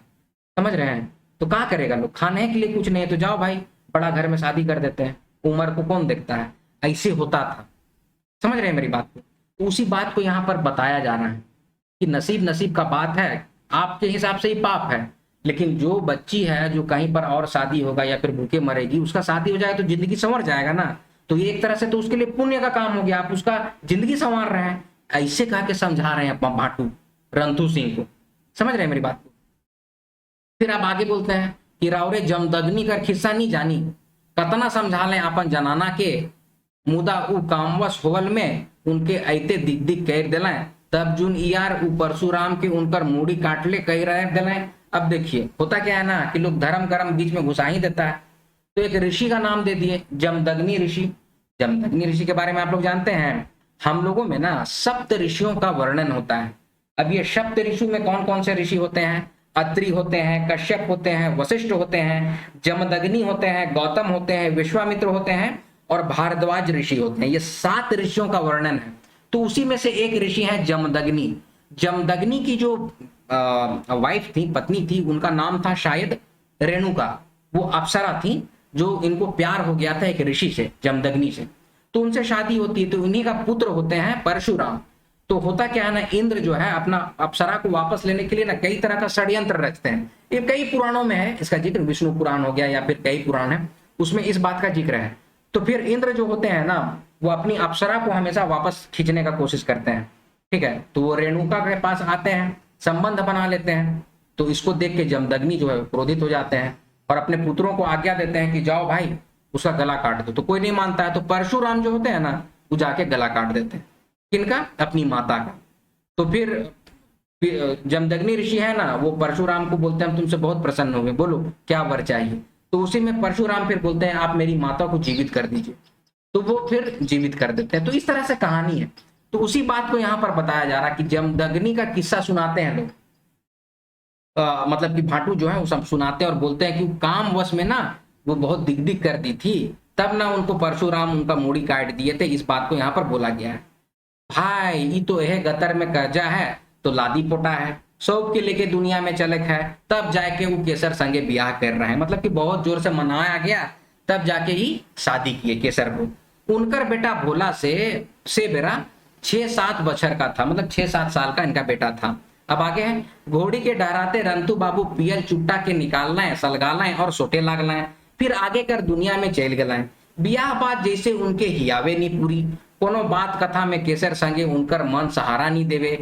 समझ रहे हैं? तो क्या करेगा लोग, खाने के लिए कुछ नहीं है तो जाओ भाई बड़ा घर में शादी कर देते हैं, उम्र को कौन देखता है, ऐसे होता था। समझ रहे हैं मेरी बात को? तो उसी बात को यहाँ पर बताया जा रहा है कि नसीब नसीब का बात है, आपके हिसाब से ही पाप है, लेकिन जो बच्ची है जो कहीं पर और शादी होगा या फिर भूखे मरेगी, उसका शादी हो जाए तो जिंदगी संवर जाएगा ना। तो ये एक तरह से तो उसके लिए पुण्य का काम हो गया, आप उसका जिंदगी संवार रहे हैं। ऐसे कह के समझा रहे हैं भाटू रंथू सिंह को। समझ रहे हैं मेरी बात को? फिर आप आगे बोलते हैं कि रावरे जमदग्नि का खिस्सा नहीं जानी, कतना समझा लें अपन जनाना के, मुदा उ कामवश होवल में उनके ऐते दिख दिख कह दिलाएं, तब जुन यार उ परशुराम के उनकर मूड़ी काट ले कह रहे दिलाएं। अब देखिए होता क्या है ना कि लोग धर्म कर्म बीच में घुसा ही देता है। तो एक ऋषि का नाम दे दिए जमदग्नि ऋषि। जमदग्नि ऋषि के बारे में आप लोग जानते हैं, हम लोगों में ना सप्त ऋषियों का वर्णन होता है। अब ये सप्त ऋषि में कौन कौन से ऋषि होते हैं? अत्रि होते हैं, कश्यप होते हैं, वशिष्ठ होते हैं, जमदग्नि होते हैं, गौतम होते हैं, विश्वामित्र होते हैं और भारद्वाज ऋषि होते हैं। ये 7 ऋषियों का वर्णन है। तो उसी में से एक ऋषि है जमदग्नि। जमदग्नि की जो वाइफ थी, पत्नी थी, उनका नाम था शायद रेणुका। वो अप्सरा थी जो इनको प्यार हो गया था एक ऋषि से, जमदग्नि से। तो उनसे शादी होती है, तो इन्हीं का पुत्र होते हैं परशुराम। तो होता क्या है ना, इंद्र जो है अपना अप्सरा को वापस लेने के लिए ना कई तरह का षड्यंत्र रचते हैं। ये कई पुराणों में है इसका जिक्र, विष्णु पुराण हो गया या फिर कई पुराण है उसमें इस बात का जिक्र है। तो फिर इंद्र जो होते हैं ना, वो अपनी अप्सरा को हमेशा वापस खींचने का कोशिश करते हैं। ठीक है, तो वो रेणुका के पास आते हैं, संबंध बना लेते हैं। तो इसको देख के जमदग्नि जो है क्रोधित हो जाते हैं और अपने पुत्रों को आज्ञा देते हैं कि जाओ भाई उसका गला काट दो। तो कोई नहीं मानता है, तो परशुराम जो होते हैं ना, वो जाके गला काट देते हैं। किनका? अपनी माता का। तो फिर जमदग्नि ऋषि है ना, वो परशुराम को बोलते हैं हम तुमसे बहुत प्रसन्न हो गए, बोलो क्या वर चाहिए। तो उसी में परशुराम फिर बोलते हैं आप मेरी माता को जीवित कर दीजिए। तो वो फिर जीवित कर देते हैं। तो इस तरह से कहानी है। तो उसी बात को यहाँ पर बताया जा रहा है कि जमदग्नि का किस्सा सुनाते हैं लोग, मतलब कि भाटू जो है वो सब सुनाते हैं और बोलते हैं कि काम वश में ना वो बहुत दिग दिग कर दी थी, तब ना उनको परशुराम उनका मूड़ी काट दिए थे। इस बात को यहाँ पर बोला गया है। भाई ये तो यह गतर में कर्जा है तो लादी पोटा है, सब के लेके दुनिया में चलक है, तब जाके वो केसर संगे ब्याह कर रहे हैं। मतलब कि बहुत जोर से मनाया गया, तब जाके ही शादी किए केसर को। उनकर बेटा भोला से बेरा 6-7 बछर का था, मतलब 6-7 साल का इनका बेटा था। अब आगे है, घोड़ी के डराते रंतु बाबू पियल चुट्टा के निकालना है, सलगाना है और सोटे लागना है, फिर आगे कर दुनिया में चल गए। ब्याह बात जैसे उनके हियावे नहीं पूरी, कोनो बात कथा में केसर संगे उनकर मन सहारा नहीं देवे,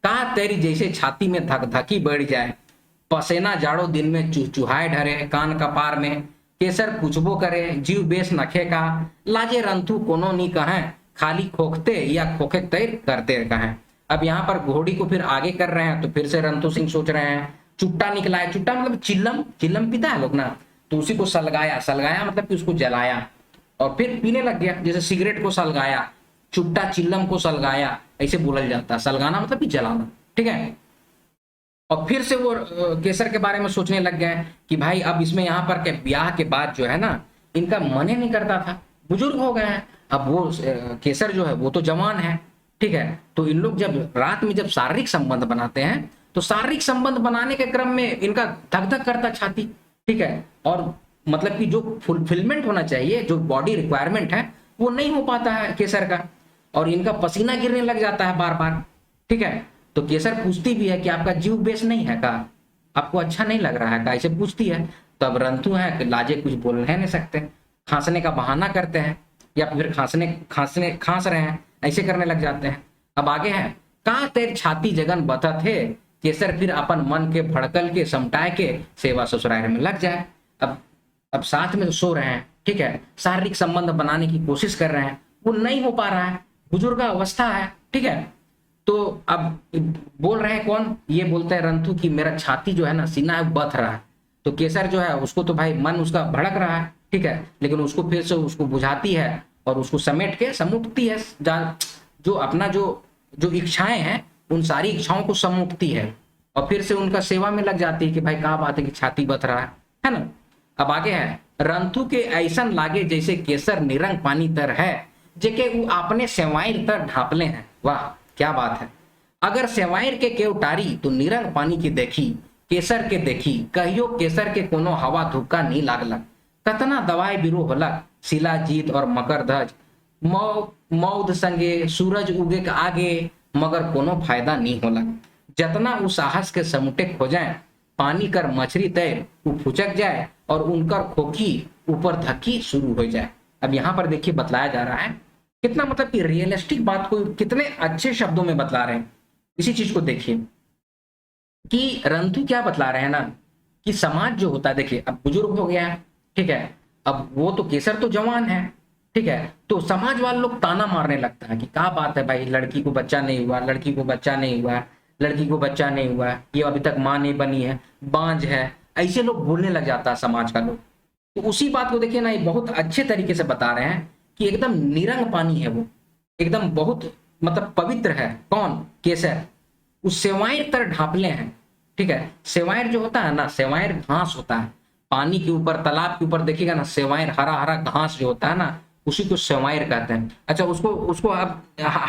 का तेरी जैसे छाती में धक धकी बढ़ जाए, पसेना जाड़ो दिन में चुचुहाए ढरे कान कपार में, केसर पूछबो करे जीव बेस नखे का, लाजे रंथु कोनो नहीं कहे, खाली खोखते या खोखे तैर करते कहें। अब यहाँ पर घोड़ी को फिर आगे कर रहे हैं, तो फिर से रंथु सिंह सोच रहे हैं चुट्टा निकला है। चुट्टा मतलब चिल्लम, चिल्लम पीता है लोग ना, तो उसी को सलगाया, सलगाया मतलब कि उसको जलाया और फिर पीने लग गया। जैसे सिगरेट को सलगाया, चुट्टा चिल्लम को सलगाया, ऐसे बोला जाता है। सलगाना मतलब कि जलाना। ठीक है, और फिर से वो केसर के बारे में सोचने लग गए कि भाई अब इसमें यहाँ पर के ब्याह के बाद जो है ना, इनका मन ही नहीं करता था, बुजुर्ग हो गए हैं। अब वो केसर जो है वो तो जवान है। ठीक है, तो इन लोग जब रात में जब शारीरिक संबंध बनाते हैं, तो शारीरिक संबंध बनाने के क्रम में इनका धक धक करता छाती। ठीक है, और मतलब कि जो फुलफिलमेंट होना चाहिए, जो बॉडी रिक्वायरमेंट है, वो नहीं हो पाता है केसर का, और इनका पसीना गिरने लग जाता है बार बार। ठीक है, तो केसर पूछती भी है कि आपका जीव बेस नहीं है का, आपको अच्छा नहीं लग रहा है का, ऐसे पूछती है। तो अब रंतु है कि लाजे कुछ बोल नहीं सकते, खांसने का बहाना करते हैं या फिर खांस रहे हैं, ऐसे करने लग जाते हैं। अब आगे है, कहाँ तेर छाती जगन बता थे, केसर फिर अपन मन के भड़कल के समटाए के सेवा ससुराल में लग जाए। अब साथ में सो रहे हैं। ठीक है, शारीरिक संबंध बनाने की कोशिश कर रहे हैं, वो नहीं हो पा रहा है, बुजुर्ग अवस्था है। ठीक है, तो अब बोल रहे हैं कौन, ये बोलते हैं रंथु की मेरा छाती जो है ना, सीना है बथ रहा है। तो केसर जो है उसको तो भाई मन उसका भड़क रहा है। ठीक है, लेकिन उसको फिर से उसको बुझाती है और उसको समेट के समुटती है, जो अपना जो इच्छाएं हैं उन सारी इच्छाओं को समुटती है और फिर से उनका सेवा में लग जाती है कि भाई क्या बात है कि छाती बथ रहा है ना। अब आगे है, रंथु के ऐसन लागे जैसे केसर निरंग पानी तर है, जेके वो अपने सेवाइर तर ढापले हैं। वाह क्या बात है, अगर सेवाइर के केव टारी तो निरंग पानी की देखी, केसर के देखी, कहियो केसर के कोनो हवा धुक्का नहीं लागलक, कतना दवाई बिरो होलक, शिलाजीत और मकरध्वज, मौध संगे सूरज उगे के आगे, मगर कोनो फायदा नहीं होलक। जतना उ साहस के समुटे खोजें, पानी कर मछली तैर उ फुचक जाए और उनकर खोखी ऊपर धक्की शुरू हो जाए। अब यहाँ पर देखिए बतलाया जा रहा है कितना मतलब कि रियलिस्टिक बात को कितने अच्छे शब्दों में बतला रहे हैं। इसी चीज को देखिए कि रंतु क्या बतला रहे हैं ना कि समाज जो होता है, देखिए अब बुजुर्ग हो गया है, ठीक है, अब वो तो केसर तो जवान है, ठीक है, तो समाज वाले लोग ताना मारने लगता है कि क्या बात है भाई, लड़की को बच्चा नहीं हुआ, लड़की को बच्चा नहीं हुआ, लड़की को बच्चा नहीं हुआ, ये अभी तक माँ नहीं बनी है, बांझ है, ऐसे लोग बोलने लग जाता है समाज का लोग। तो उसी बात को देखिए ना, ये बहुत अच्छे तरीके से बता रहे हैं कि एकदम निरंग पानी है वो, एकदम बहुत मतलब पवित्र है। कौन? केसर। उस सेवायर तर ढापले हैं, ठीक है, सेवायर जो होता है ना, सेवायर घास होता है पानी के ऊपर, तालाब के ऊपर देखिएगा ना, सेवायर हरा हरा घास जो होता है ना, उसी को सेवायर कहते हैं। अच्छा, उसको आप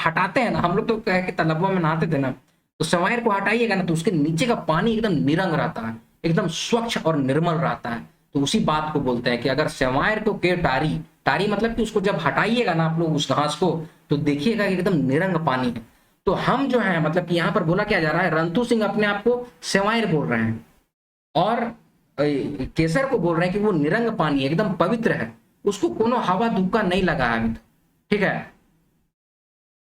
हटाते हैं ना, हम लोग तो कह के तालाबों में नहाते थे ना, तो सेवायर को हटाइएगा ना तो उसके नीचे का पानी एकदम निरंग रहता है, एकदम स्वच्छ और निर्मल रहता है। तो उसी बात को बोलते हैं कि अगर सेवायर को के टारी, टारी मतलब कि उसको जब हटाइएगा ना आप लोग उस घास को, तो देखिएगा कि एकदम निरंग पानी है। तो हम जो है मतलब कि यहाँ पर बोला क्या जा रहा है, रंतु सिंह अपने आप को सेवायर बोल रहे हैं और केसर को बोल रहे हैं कि वो निरंग पानी है, एकदम पवित्र है, उसको कोनो हवा धुक्का नहीं लगा है अभी तक, ठीक है।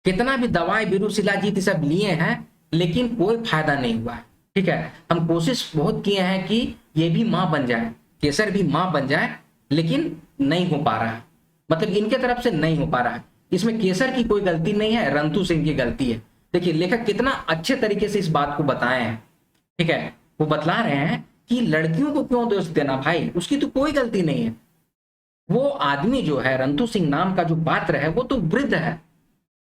कितना भी दवाई बिरु शिलाजीत सब लिए हैं लेकिन कोई फायदा नहीं हुआ है, ठीक है। हम कोशिश बहुत किए हैं कि ये भी माँ बन जाए, केसर भी माँ बन जाए, लेकिन नहीं हो पा रहा है, मतलब इनके तरफ से नहीं हो पा रहा है। इसमें केसर की कोई गलती नहीं है, रंतु सिंह की गलती है। देखिए लेखक कितना अच्छे तरीके से इस बात को बताए हैं, ठीक है। वो बतला रहे हैं कि लड़कियों को क्यों दोष देना भाई, उसकी तो कोई गलती नहीं है। वो आदमी जो है, रंतु सिंह नाम का जो पात्र है, वो तो वृद्ध है,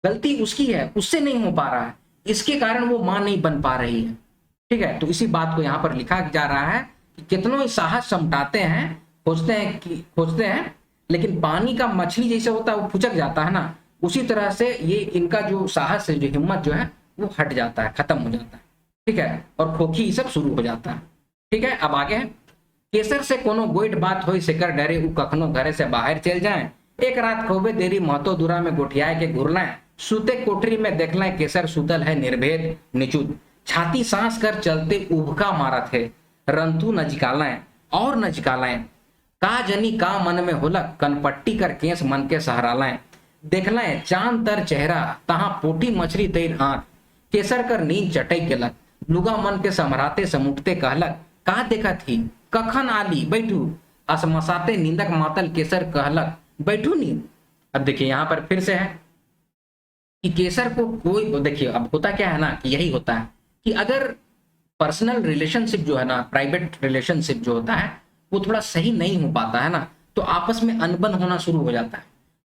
गलती उसकी है, उससे नहीं हो पा रहा है, इसके कारण वो मां नहीं बन पा रही है, ठीक है। तो इसी बात को यहाँ पर लिखा जा रहा है कि कितनों साहस समटाते हैं, खोजते हैं, लेकिन पानी का मछली जैसे होता है वो फुचक जाता है ना, उसी तरह से ये इनका जो साहस है, जो हिम्मत जो है वो हट जाता है, खत्म हो जाता है, ठीक है, और खोखी सब शुरू हो जाता है, ठीक है। अब आगे है, केसर से कोनो गोइट बात होई सेकर डरे उ कखनो घरे से बाहर चल जाए, एक रात खोबे देरी महतो दूरा में गोठियाए के घुरलाए, सूते कोठरी में देखलाए केसर सुतल है निर्भेद निचुत, छाती सांस कर चलते उबका मारत है, रंतु नजिकालाए और नजिकालाए, का जनी का मन में होलक, कनपट्टी कर केस मन के सहरालाए, देखलाए चांद तर चेहरा तहां पोटी मछली तैर आंख, केसर कर नींद चटई केलक, लुगा मन के समराते समुटते कहलक, का देखा थी कखन आली बैठू, असमसाते नींदक मातल केसर कहलक बैठू नींद। अब देखिए यहाँ पर फिर से है कि केसर को कोई, देखिए अब होता क्या है ना कि यही होता है कि अगर पर्सनल रिलेशनशिप जो है ना, प्राइवेट रिलेशनशिप जो होता है वो थोड़ा सही नहीं हो पाता है ना, तो आपस में अनबन होना शुरू हो जाता है।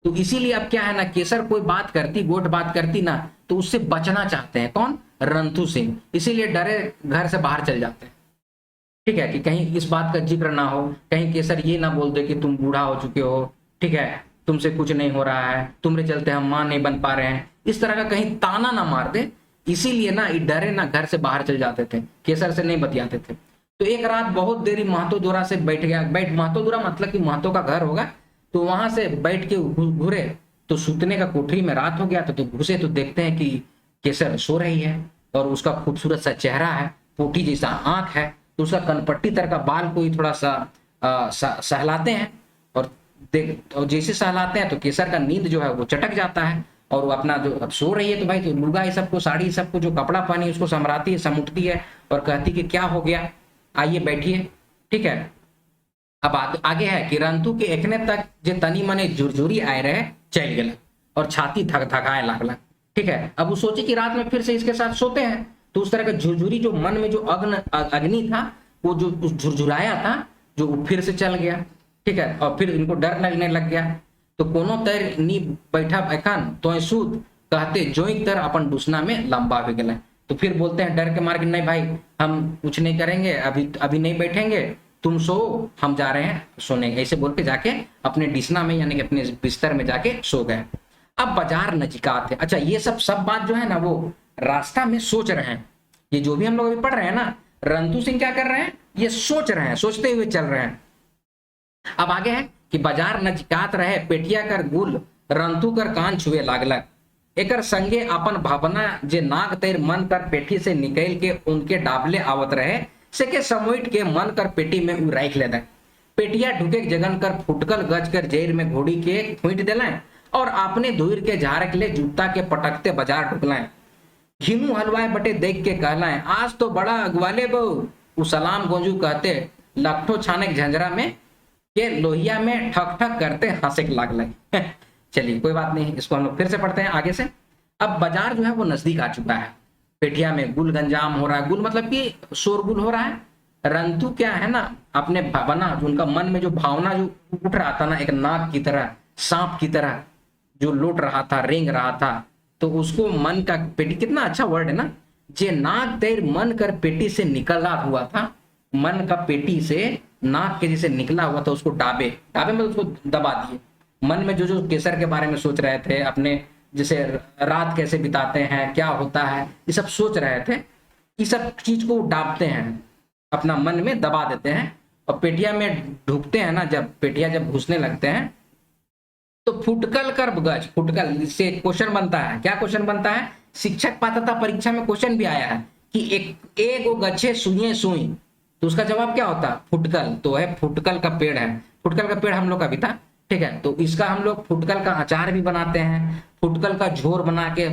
तो इसीलिए अब क्या है ना, केसर कोई बात करती, गोट बात करती ना, तो उससे बचना चाहते हैं, कौन? रंतु सिंह, इसीलिए डरे घर से बाहर चल जाते हैं, ठीक है, कि कहीं इस बात का जिक्र ना हो, कहीं केसर ये ना बोल दे कि तुम बूढ़ा हो चुके हो, ठीक है, तुमसे कुछ नहीं हो रहा है, तुम्हारे चलते हम मां नहीं बन पा रहे हैं, इस तरह का कहीं ताना ना मार दे, इसीलिए ना डरे ना घर से बाहर चल जाते थे, केसर से नहीं बतियाते थे। तो एक रात बहुत देरी महतो दूरा से बैठ गया, महतो दूरा मतलब कि महतो का घर होगा, तो वहां से बैठ के घूरे, तो सूतने का कोठरी में रात हो गया, तो घुसे तो देखते हैं कि केसर सो रही है और उसका खूबसूरत सा चेहरा है, पोटी जैसा आंख है, तो उसका कनपट्टी तर का बाल को ही थोड़ा सा सहलाते हैं और जैसे सहलाते हैं तो केसर का नींद जो है वो चटक जाता है और वो अपना जो अब सो रही है, तो भाई तो लुगा ये सबको, साड़ी सबको, जो कपड़ा पहनी उसको समराती है, समुटती है और कहती कि क्या हो गया, आइए बैठिए, ठीक है। अब आगे है कि रंतु के एखने तक जे तनी मने झुरझुरी आए रहे चल गए और छाती थक थकाए लागल, ठीक है। अब वो सोचे कि रात में फिर से इसके साथ सोते हैं, तो उस तरह का झुरझुरी जो मन में जो अग्नि था, वो जो झुरझुराया था, जो फिर से चल गया, ठीक है, और फिर इनको डर लगने लग गया। तो कोनो तर नी बैठा एखन तो सूत कहते जोई तर अपन दुसना में लंबा हो गए, तो फिर बोलते हैं डर के मार के, नहीं भाई हम कुछ नहीं करेंगे, अभी नहीं बैठेंगे, तुम सो, हम जा रहे हैं सोने, ऐसे बोल के जाके अपने डिसना में यानी कि अपने बिस्तर में जाके सो गए। अब बाजार नजिकात है। अच्छा, ये सब बात जो है ना वो रास्ता में सोच रहे हैं, ये जो भी हम लोग अभी पढ़ रहे हैं ना, रंतु सिंह क्या कर रहे हैं, ये सोच रहे हैं, सोचते हुए चल रहे हैं। अब आगे है कि बाजार नजकात रहे पेटिया कर गुल रंतु कर कान छुए लागलक, एकर संगे अपन भावना जे नाग तेर मन कर पेटी से निकल के उनके डाबले आवत रहे से के समुइट के मन कर पेटी में उ राख ले दे। पेटिया ढुके जगन कर फुटकल गज कर जेर में घोड़ी के खूंट दिलाए और अपने धुर के झारक ले जूता के पटकते बाजार ढुकलाए। घिनू हलवाए बटे देख के कहलाए आज तो बड़ा अगवाले बहू, उ सलाम गोंजू कहते लखठो छाने झंझरा में के लोहिया में ठक ठक करते हंसे लागल। चलिए कोई बात नहीं, इसको हम लोग फिर से पढ़ते हैं आगे से। अब बाजार जो है वो नजदीक आ चुका है, पेटिया में गुल गंजाम हो रहा है, गुल मतलब कि शोरगुल हो रहा है। रंतु क्या है ना, अपने भावना जो उनका मन में जो भावना जो उठ रहा था ना, एक नाग की तरह, सांप की तरह जो लौट रहा था, रेंग रहा था, तो उसको मन का पेटी, कितना अच्छा वर्ड है ना, जे नाग तेर मन कर पेटी से निकला हुआ था, मन का पेटी से नाग के जैसे निकला हुआ था, उसको डाबे, डाबे में उसको दबा दिए। मन में जो जो केसर के बारे में सोच रहे थे, अपने जैसे रात कैसे बिताते हैं, क्या होता है, ये सब सोच रहे थे, ये सब चीज को डाबते हैं, अपना मन में दबा देते हैं और पेटिया में ढुकते हैं ना, जब पेटिया जब घुसने लगते हैं तो फुटकल कर गज, फुटकल से क्वेश्चन बनता है, क्या क्वेश्चन बनता है, शिक्षक पात्रता परीक्षा में क्वेश्चन भी आया है कि एक गच्छे सुइए सुई, तो उसका जवाब क्या होता है, फुटकल। तो है फुटकल का पेड़ है, फुटकल का पेड़ हम लोग का भी था, ठीक है। तो इसका हम लोग फुटकल का अचार भी बनाते हैं, फुटकल का झोर बना के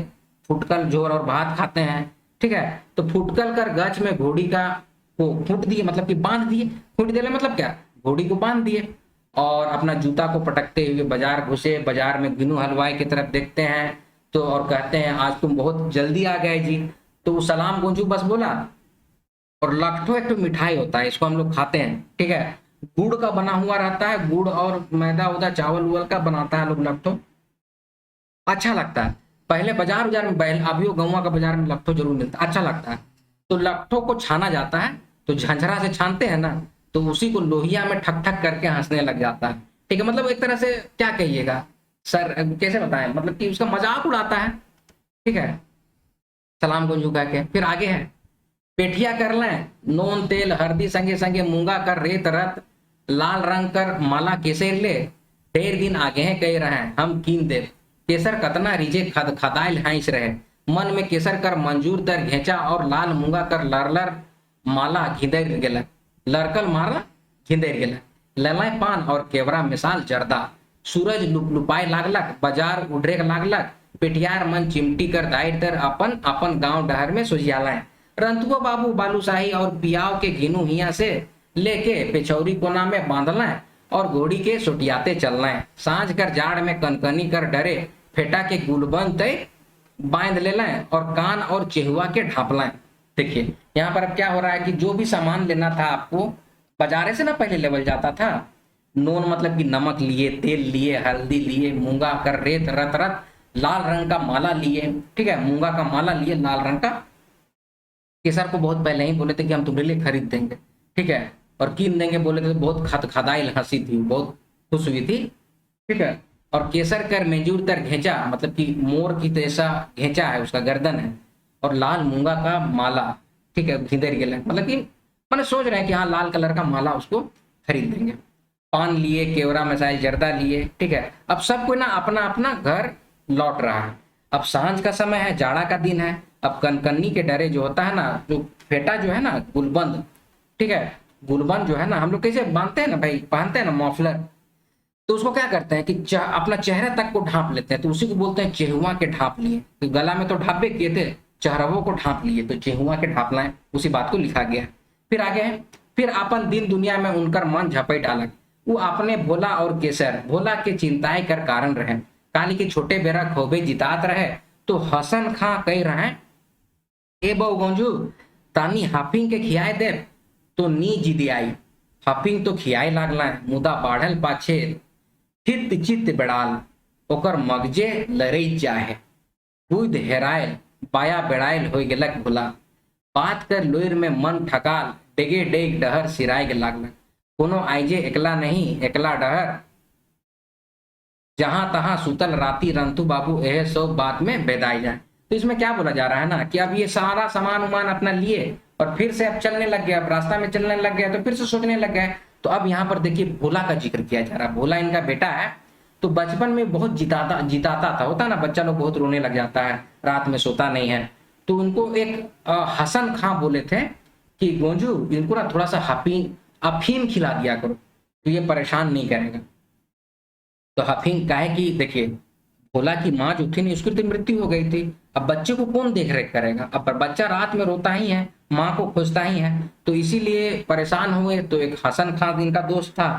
फुटकल झोर और भात खाते हैं, ठीक है। तो फुटकल कर गच में घोड़ी का को फूट दिए, मतलब कि बांध दिए, फूट दिए मतलब क्या, घोड़ी को बांध दिए और अपना जूता को पटकते हुए बाजार घुसे। बाजार में गिनू हलवाई की तरफ देखते हैं तो और कहते हैं आज तुम बहुत जल्दी आ गए जी। तो सलाम गोंजू बस बोला। और लखठो एक तो मिठाई होता है, इसको हम लोग खाते हैं, ठीक है, गुड़ का बना हुआ रहता है, गुड़ और मैदा उदा चावल उवल का बनाता है लोग लखठो, अच्छा लगता है। पहले बाजार में अभी वो गौवा का बाजार में लखठो जरूर मिलता है, अच्छा लगता है। तो लखठो को छाना जाता है, तो झंझरा से छानते हैं ना, तो उसी को लोहिया में ठक ठक करके हंसने लग जाता है, ठीक है। मतलब एक तरह से क्या कहिएगा सर, कैसे बताएं, मतलब कि उसका मजाक उड़ाता है, ठीक है। सलाम को झुका के फिर आगे है, पेठिया कर लें नोन तेल हल्दी संगे संगे मूंगा कर रेत रत लाल रंग कर माला केसर ले, ढेर दिन आगे हैं कह रहे हैं हम कीन दे, केसर कतना रिजे खद खदाइल हाइस रहे, मन में केसर कर मंजूर दर घेचा और लाल मूंगा कर लरलर माला घिंदर गेला, लड़कल मारा घिंदर गेला, ललाय पान और केवरा मिसाल जर्दा, सूरज लुपाए लागलक बाजार उड़े लागलक, पेटियार मन चिमटी कर दायर दर अपन अपन गांव डहर में सुजियालाए, रंतुआ बाबू बालूशाही और पियाव के घिनू हिया से लेके पेछौरी कोना में बांधलाए और घोड़ी के सुटियाते चलना, सांझ कर जाड़ में कनकनी कर डरे फेटा के गुलबंद तय बांध ले लें और कान और चेहुआ के ढांप लें। देखिए यहाँ पर अब क्या हो रहा है कि जो भी सामान लेना था आपको बाजारे से ना पहले लेवल जाता था, नोन मतलब कि नमक लिए, तेल लिए, हल्दी लिए, मूंगा कर रेत रत रत लाल रंग का माला लिए, ठीक है, मूंगा का माला लिए लाल रंग का, केसर को बहुत पहले ही बोले थे कि हम तुम्हारे लिए खरीद देंगे, ठीक है, और कीन देंगे बोले थे, बहुत खदाइल हंसी थी, बहुत खुश हुई थी, ठीक है। और केसर कर मेजूर तर घेचा, मतलब कि मोर की जैसा घेचा है, उसका गर्दन है, और लाल मूंगा का माला, ठीक है, घिंदर गेला, मतलब कि मैंने सोच रहे हैं कि हाँ लाल कलर का माला उसको खरीद देंगे। पान लिए, केवरा मिसाइल जर्दा लिए, ठीक है। अब सब कोई ना अपना अपना घर लौट रहा है। अब सांझ का समय है, जाड़ा का दिन है। अब कनकन्नी के डरे जो होता है ना, जो फेटा जो है ना गुलबंद, ठीक है, गुलबंद जो है ना हम लोग कैसे बांधते हैं ना भाई, पहनते हैं ना मफलर, तो उसको क्या करते हैं कि अपना चेहरा तक को ढांप लेते हैं, तो उसी को बोलते हैं चेहुआ के ढांप लिए। तो गला में तो ढापे किए थे, चेहरवों को ढांप लिए, तो चेहुआ के ढांप लाए, उसी बात को लिखा गया। फिर आगे है, फिर अपन दिन दुनिया में उनकर मन झपई डालक, वो अपने भोला और केसर भोला के चिंताएं कर कारण रहे, काली के छोटे बेरा खोबे जितात रहे, तो हसन खां कह रहे ए बहु गंजू तानी हाफिंग के खियाए दे, तो नी जिदी आई, हाफिंग तो खियाए लागला, मुदा बाढ़ल पाछे चित चित बेड़ाल, ओकर मगजे लड़ई जाए, कूद हेरायल बाया बेड़ायल हो गेलक भोला, बात कर लोर में मन ठकाल, डेगे डेग डहर सिराय के लागलक, कोनो आइजे एकला नहीं एकला डहर, जहां तहां सुतल राती रंतु बाबू यह सब बात में बेदाई जाए। तो इसमें क्या बोला जा रहा है ना कि अब ये सारा सामान उमान अपना लिए और फिर से अब चलने लग गया, अब रास्ता में चलने लग गया, तो फिर से सोचने लग गया। तो अब यहाँ पर देखिए भोला का जिक्र किया जा रहा है। भोला इनका बेटा है, तो बचपन में बहुत जिताता जिताता था, होता ना बच्चा लोग बहुत रोने लग जाता है, रात में सोता नहीं है। तो उनको एक हसन खां बोले थे कि गोंजू इनको ना थोड़ा सा अफीम खिला दिया करो, तो ये परेशान नहीं करेगा। तो अफीम काहे कि देखिए भोला की माँ जो थी नहीं, उसकी तो मृत्यु हो गई थी। अब बच्चे को कौन देख रेख करेगा, अब बच्चा रात में रोता ही है, माँ को खोजता ही है। तो इसीलिए परेशान हुए। तो एक हसन खान इनका दोस्त था,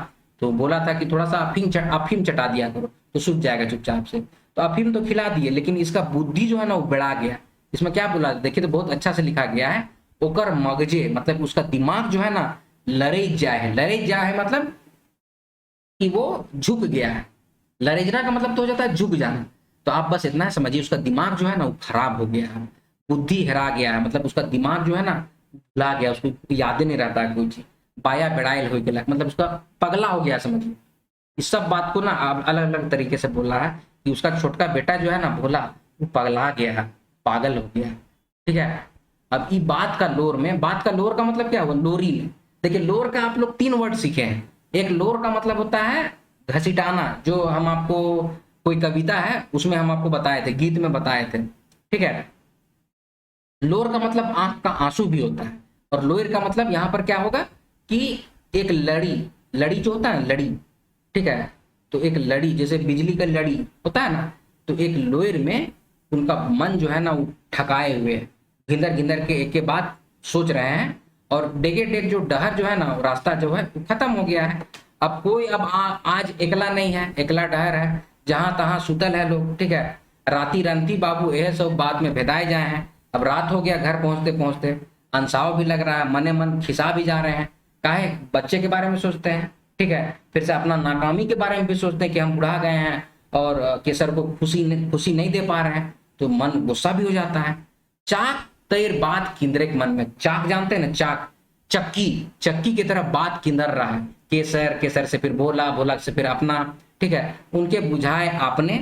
तो बोला था कि थोड़ा सा अफीम चटा दिया करो तो सूझ जाएगा चुपचाप से। तो अफीम तो खिला दिए, लेकिन इसका बुद्धि जो है ना वो बढ़ा गया। इसमें क्या बोला देखिए, तो बहुत अच्छा से लिखा गया है, ओकर मगजे मतलब उसका दिमाग जो है ना लरेज जाए है। लरेज जाए है मतलब कि वो झुक गया है। लरेजना का मतलब तो हो जाता है झुक जाना। तो आप बस इतना समझिए उसका दिमाग जो है ना वो खराब हो गया है, बुद्धि हेरा गया है, मतलब उसका दिमाग जो है ना भुला गया, उसको यादें नहीं रहता है कोई चीज, बाया बेड़ाइल हो गया, मतलब उसका पगला हो गया समझिए। इस सब बात को ना अलग अलग तरीके से बोला है कि उसका छोटका बेटा जो है ना भोला, वो पगला गया है, पागल हो गया है। ठीक है। अब ये बात का लोर में, बात का लोर का मतलब क्या हुआ, लोरी में। देखिए लोर का आप लोग 3 वर्ड सीखे हैं। एक लोर का मतलब होता है घसीटाना, जो हम आपको कोई कविता है उसमें हम आपको बताए थे, गीत में बताए थे। ठीक है। लोर का मतलब आंख का आंसू भी होता है। और लोर का मतलब यहाँ पर क्या होगा कि एक लड़ी, लड़ी जो होता है लड़ी, ठीक है, तो एक लड़ी जैसे बिजली का लड़ी होता है ना, तो एक लोर में उनका मन जो है ना वो ठकाए हुए है, गिंदर गिंदर के एक के बाद सोच रहे हैं। और डेगे डेग जो डहर जो है ना रास्ता जो है वो खत्म हो गया है। अब कोई अब आज एकला नहीं है, एकला डहर है, जहां तहां सुतल है लोग। ठीक है। राती रंती बाबू यह सब बात में भेदाए जाए हैं। अब रात हो गया, घर पहुंचते पहुंचते अंसाव भी लग रहा है, मने मन खिसा भी जा रहे हैं। काहे बच्चे के बारे में सोचते हैं। ठीक है। फिर से अपना नाकामी के बारे में भी सोचते हैं कि हम बुढ़ा गए हैं और केसर को खुशी नहीं दे पा रहे हैं, तो मन गुस्सा भी हो जाता है। चाक तैर बात किंदरे के मन में, चाक जानते हैं ना, चाक चक्की, चक्की की तरह बात किंदर रहा है। केसर, केसर से फिर भोला, भोला से फिर अपना। ठीक है। उनके बुझाए आपने,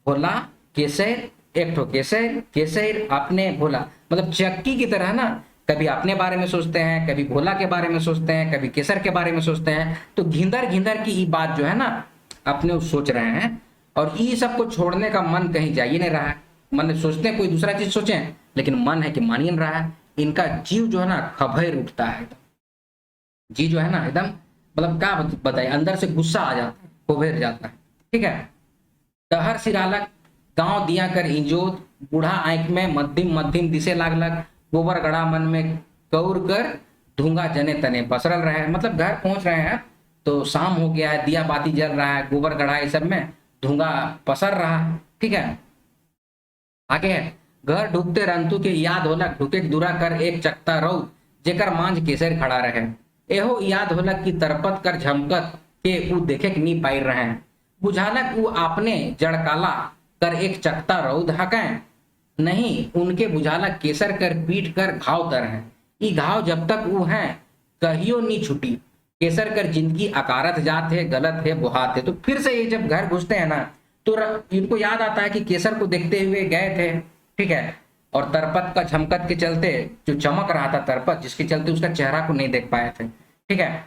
भोला केसर, एक ठो केसर, केसर अपने भोला, मतलब चक्की की तरह ना, कभी अपने बारे में सोचते हैं, कभी भोला के बारे में सोचते हैं, कभी केसर के बारे में सोचते हैं। तो घिंदर घिंदर की ये बात जो है ना अपने सोच रहे हैं, और ये सबको छोड़ने का मन कहीं जा ही नहीं रहा है। मन सोचते हैं कोई दूसरा चीज सोचें, लेकिन मन है कि मान ही नहीं रहा है। इनका जीव जो है ना खभेर उठता है, जी जो है ना एकदम, मतलब क्या बताइए, अंदर से गुस्सा आ जाता है, खभेर जाता है। ठीक है। डहर सिरालक गांव दिया कर इंजोत, बूढ़ा आंख में मध्यम मध्यम दिसे लागलक, गोबर गड़ा मन में कौर कर, धूंगा जने तने पसरल रहे। मतलब घर पहुंच रहे हैं तो शाम हो गया है, दिया बाती जल रहा है, गोबर गड़ा ये सब में धूंगा पसर रहा है। ठीक है। आगे है, घर ढुकते रंतु के याद होलक, ढुके दूरा कर एक चकता रौ, जेकर मांझ केसर खड़ा रहे। एहो याद होलक की तरपत कर झमकत के ऊ देखे नी पाई रहे। बुझालक ऊ आपने जड़काला कर एक चकता रौद हकें, नहीं उनके बुझालक केसर कर पीट कर घाव तर है। ई घाव जब तक ऊ है कहियो नी छुटी, केसर कर जिंदगी अकारत जात है, गलत है बुहात है। तो फिर से ये जब घर घुसते हैं ना तो इनको याद आता है कि केसर को देखते हुए गए थे। ठीक है। और तरपत का झमकत के चलते, जो चमक रहा था तरपत, जिसके चलते उसका चेहरा को नहीं देख पाए थे। ठीक है।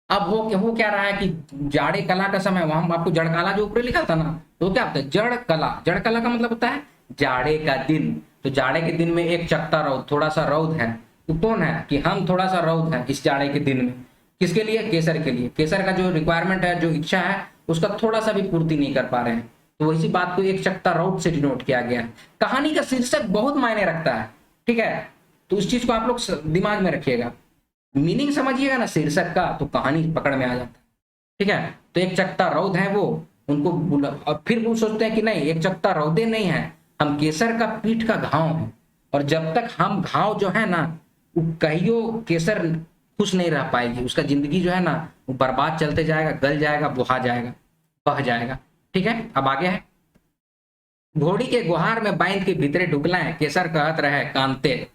अब वो क्या रहा है कि जाड़े कला का समय, वहां आपको जड़काला जो ऊपर लिखा था ना, तो क्या होता है जड़ कला, जड़ कला का मतलब होता है जाड़े का दिन। तो जाड़े के दिन में एक चकता रौद, थोड़ा सा रौद है, तो कौन है कि हम थोड़ा सा रौद है इस जाड़े के दिन में। किसके लिए, केसर के लिए। केसर का जो रिक्वायरमेंट है, जो इच्छा है, उसका थोड़ा सा भी पूर्ति नहीं कर पा रहे हैं। तो इसी बात को एक चकता रौद से डिनोट किया गया है। कहानी का शीर्षक बहुत मायने रखता है। ठीक है। तो उस चीज को आप लोग दिमाग में रखिएगा, मीनिंग समझिएगा ना शीर्षक का, तो कहानी पकड़ में आ जाता है। ठीक है। तो एक चकता रौद है वो, उनको और फिर वो सोचते हैं कि नहीं एक चकता रौदे नहीं है, हम केसर का पीठ का घाव है। और जब तक हम घाव जो है ना वो कहियो केसर खुश नहीं रह पाएगी, उसका जिंदगी जो है ना वो बर्बाद चलते जाएगा, गल जाएगा, बुहा जाएगा, बह जाएगा। ठीक है। अब आगे है, घोड़ी के गुहार में बांध के भीतरे ढुकलाए, केसर कहत रहे कांते,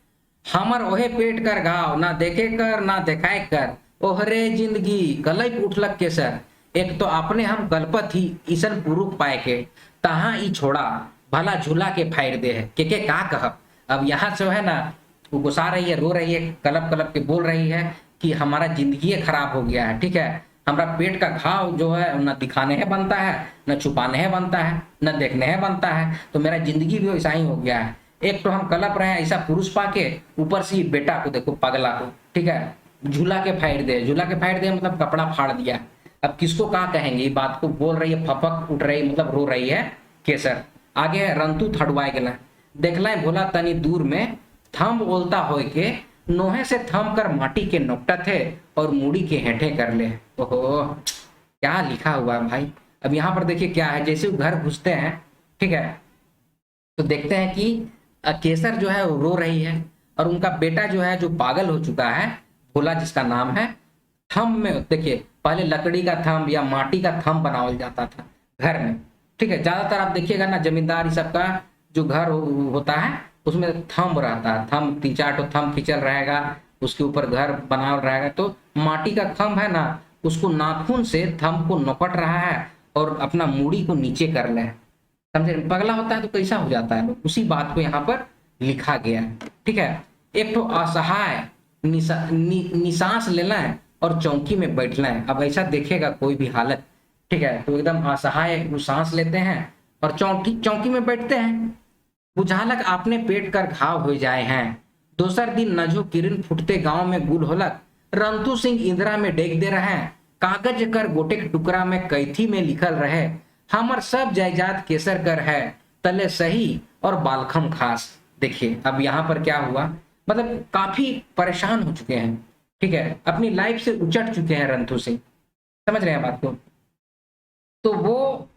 हमर ओहे पेट कर घाव, ना देखे कर ना देखाए कर, ओहरे जिंदगी गलई उठलक केसर। एक तो अपने हम गलपत ही ईसन पुरुष पाए के, तहा ई छोड़ा भला झूला के फायर दे है के का कह। अब यहाँ से है ना वो गुस्सा रही है, रो रही है, कलप कलप के बोल रही है कि हमारा जिंदगी खराब हो गया है, ठीक है, हमारा पेट का घाव जो है न दिखाने है बनता है, न छुपाने है बनता है, न देखने है बनता है, तो मेरा जिंदगी भी वैसा ही हो गया है। एक तो हम कलप रहे हैं ऐसा पुरुष पाके, ऊपर से ये बेटा को देखो पगला को, ठीक है, झूला के फाड़ दे, झूला के फाड़ दे मतलब कपड़ा फाड़ दिया। अब किसको कहाँ कहेंगे, ये बात को बोल रही है, फपक उठ रही, मतलब रो रही है केसर। आगे है रंतु थड़वाए गेला, देखला भोला तनी दूर में थम बोलता हो के नोहे से थम कर माटी के नोकटा थे और मूड़ी के हेठे कर ले। ओहो, क्या लिखा हुआ है भाई। अब यहाँ पर देखिए क्या है, जैसे वो घर घुसते हैं, ठीक है, तो देखते हैं कि केसर जो है वो रो रही है और उनका बेटा जो है जो पागल हो चुका है, भोला जिसका नाम है, थम में देखिए पहले लकड़ी का थम या माटी का थम बनाया जाता था घर में, ठीक है, ज्यादातर आप देखिएगा ना जमींदार सब का जो घर होता है उसमें थंब रहता है, थंब 3-4 थंब खींचल रहेगा, उसके ऊपर घर बना रहेगा। तो माटी का थंब है ना, उसको नाखून से थंब को नपट रहा है और अपना मूड़ी को नीचे कर ले, समझे, पगला होता है तो कैसा हो जाता है, उसी बात को यहाँ पर लिखा गया है, ठीक है। एक तो असहाय निशांस लेना है और चौकी में बैठना है। अब ऐसा देखेगा कोई भी हालत, ठीक है, तो एकदम असहाय सांस लेते हैं और चौकी में बैठते हैं। बुझालक आपने पेट कर घाव हो जाए हैं, दोसर दिन नजो किरण फुटते गांव में गुल होलक, रंतु सिंह इंदिरा में डेग दे रहे हैं, कागज कर गोटे के टुकड़ा में कैथी में लिखल रहे, हमर सब जायदाद केसर कर है, तले सही और बालखम खास। देखिए अब यहाँ पर क्या हुआ, मतलब काफी परेशान हो चुके हैं, ठीक है, अपनी लाइफ से उचट चुके हैं रंतु सिंह, समझ रहे हैं बात को। तो वो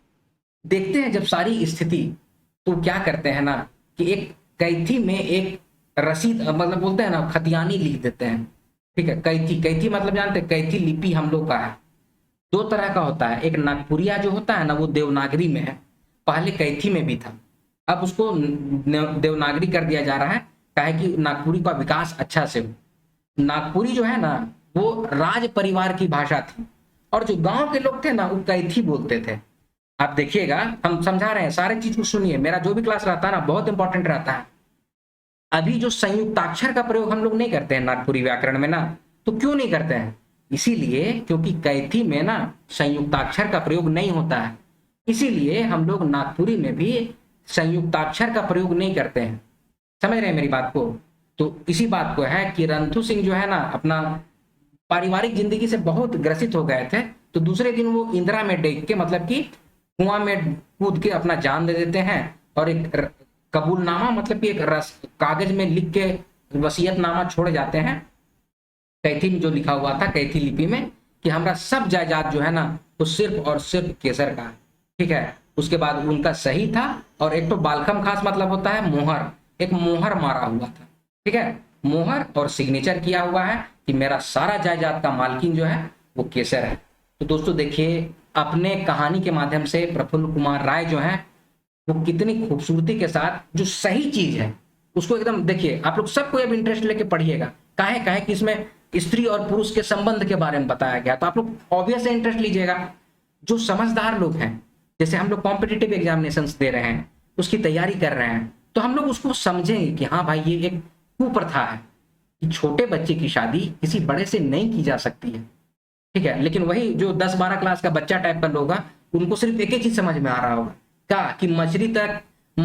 देखते हैं जब सारी स्थिति, तो क्या करते हैं ना कि एक कैथी में एक रसीद, मतलब बोलते हैं ना खतियानी लिख देते हैं, ठीक है। कैथी, कैथी मतलब जानते हैं, कैथी लिपि हम लोग का है, 2 तरह का होता है, एक नागपुरिया जो होता है ना वो देवनागरी में है, पहले कैथी में भी था, अब उसको देवनागरी कर दिया जा रहा है, काहे कि नागपुरी का विकास अच्छा से हो। नागपुरी जो है ना वो राज परिवार की भाषा थी और जो गांव के लोग थे ना वो कैथी बोलते थे। आप देखिएगा हम समझा रहे हैं, सारे चीज को सुनिए, मेरा जो भी क्लास रहता है ना बहुत इंपॉर्टेंट रहता है। अभी जो संयुक्ताक्षर का प्रयोग हम लोग नहीं करते हैं नागपुरी व्याकरण में ना, तो क्यों नहीं करते हैं, इसीलिए क्योंकि कैथी में ना संयुक्ताक्षर का प्रयोग नहीं होता है, इसीलिए हम लोग नागपुरी में भी संयुक्ताक्षर का प्रयोग नहीं करते हैं, समझ रहे हैं मेरी बात को। तो इसी बात को है कि रंथु सिंह जो है ना अपना पारिवारिक जिंदगी से बहुत ग्रसित हो गए थे, तो दूसरे दिन वो इंदिरा में डेग के, मतलब कि कुआं में कूद के अपना जान दे देते हैं और एक कबूलनामा, मतलब कि एक कागज में लिख के वसीयतनामा छोड़ जाते हैं, कैथी में जो लिखा हुआ था कैथी लिपि में, कि हमारा सब जायदाद जो है ना वो सिर्फ और सिर्फ केसर का है, ठीक है। उसके बाद उनका सही था और एक तो बालखम खास मतलब होता है मोहर, एक मोहर मारा हुआ था, ठीक है, मोहर और सिग्नेचर किया हुआ है कि मेरा सारा जायदाद का मालकिन जो है वो केसर है। तो दोस्तों देखिए अपने कहानी के माध्यम से प्रफुल्ल कुमार राय जो है वो कितनी खूबसूरती के साथ जो सही चीज है उसको एकदम, देखिए आप लोग सबको अब इंटरेस्ट लेके पढ़िएगा, काहे काहे कि इसमें स्त्री और पुरुष के संबंध के बारे में बताया गया, तो आप लोग ऑब्वियस इंटरेस्ट लीजिएगा। जो समझदार लोग हैं, जैसे हम लोग कॉम्पिटिटिव एग्जामिनेशंस दे रहे हैं, उसकी तैयारी कर रहे हैं, तो हम लोग उसको समझेंगे कि हाँ भाई ये एक कुप्रथा है कि छोटे बच्चे की शादी किसी बड़े से नहीं की जा सकती है, ठीक है। लेकिन वही जो 10-12 क्लास का बच्चा टाइप का लोग, उनको सिर्फ एक ही चीज समझ में आ रहा होगा, क्या कि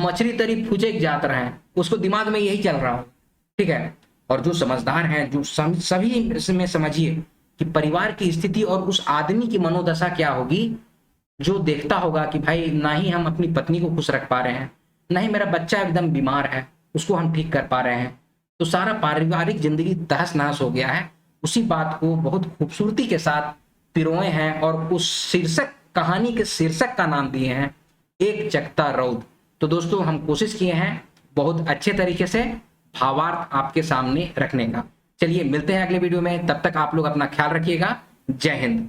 मछली तरी फूचे जात रहे हैं, उसको दिमाग में यही चल रहा हो, ठीक है। और जो समझदार हैं, जो सभी इसमें समझिए कि परिवार की स्थिति और उस आदमी की मनोदशा क्या होगी, जो देखता होगा कि भाई ना ही हम अपनी पत्नी को खुश रख पा रहे हैं, ना ही मेरा बच्चा एकदम बीमार है उसको हम ठीक कर पा रहे हैं, तो सारा पारिवारिक जिंदगी तहस नहस हो गया है। उसी बात को बहुत खूबसूरती के साथ पिरोए हैं और उस शीर्षक, कहानी के शीर्षक का नाम दिए हैं एक चकता रौद। तो दोस्तों हम कोशिश किए हैं बहुत अच्छे तरीके से भावार्थ आपके सामने रखने का। चलिए मिलते हैं अगले वीडियो में, तब तक आप लोग अपना ख्याल रखिएगा। जय हिंद।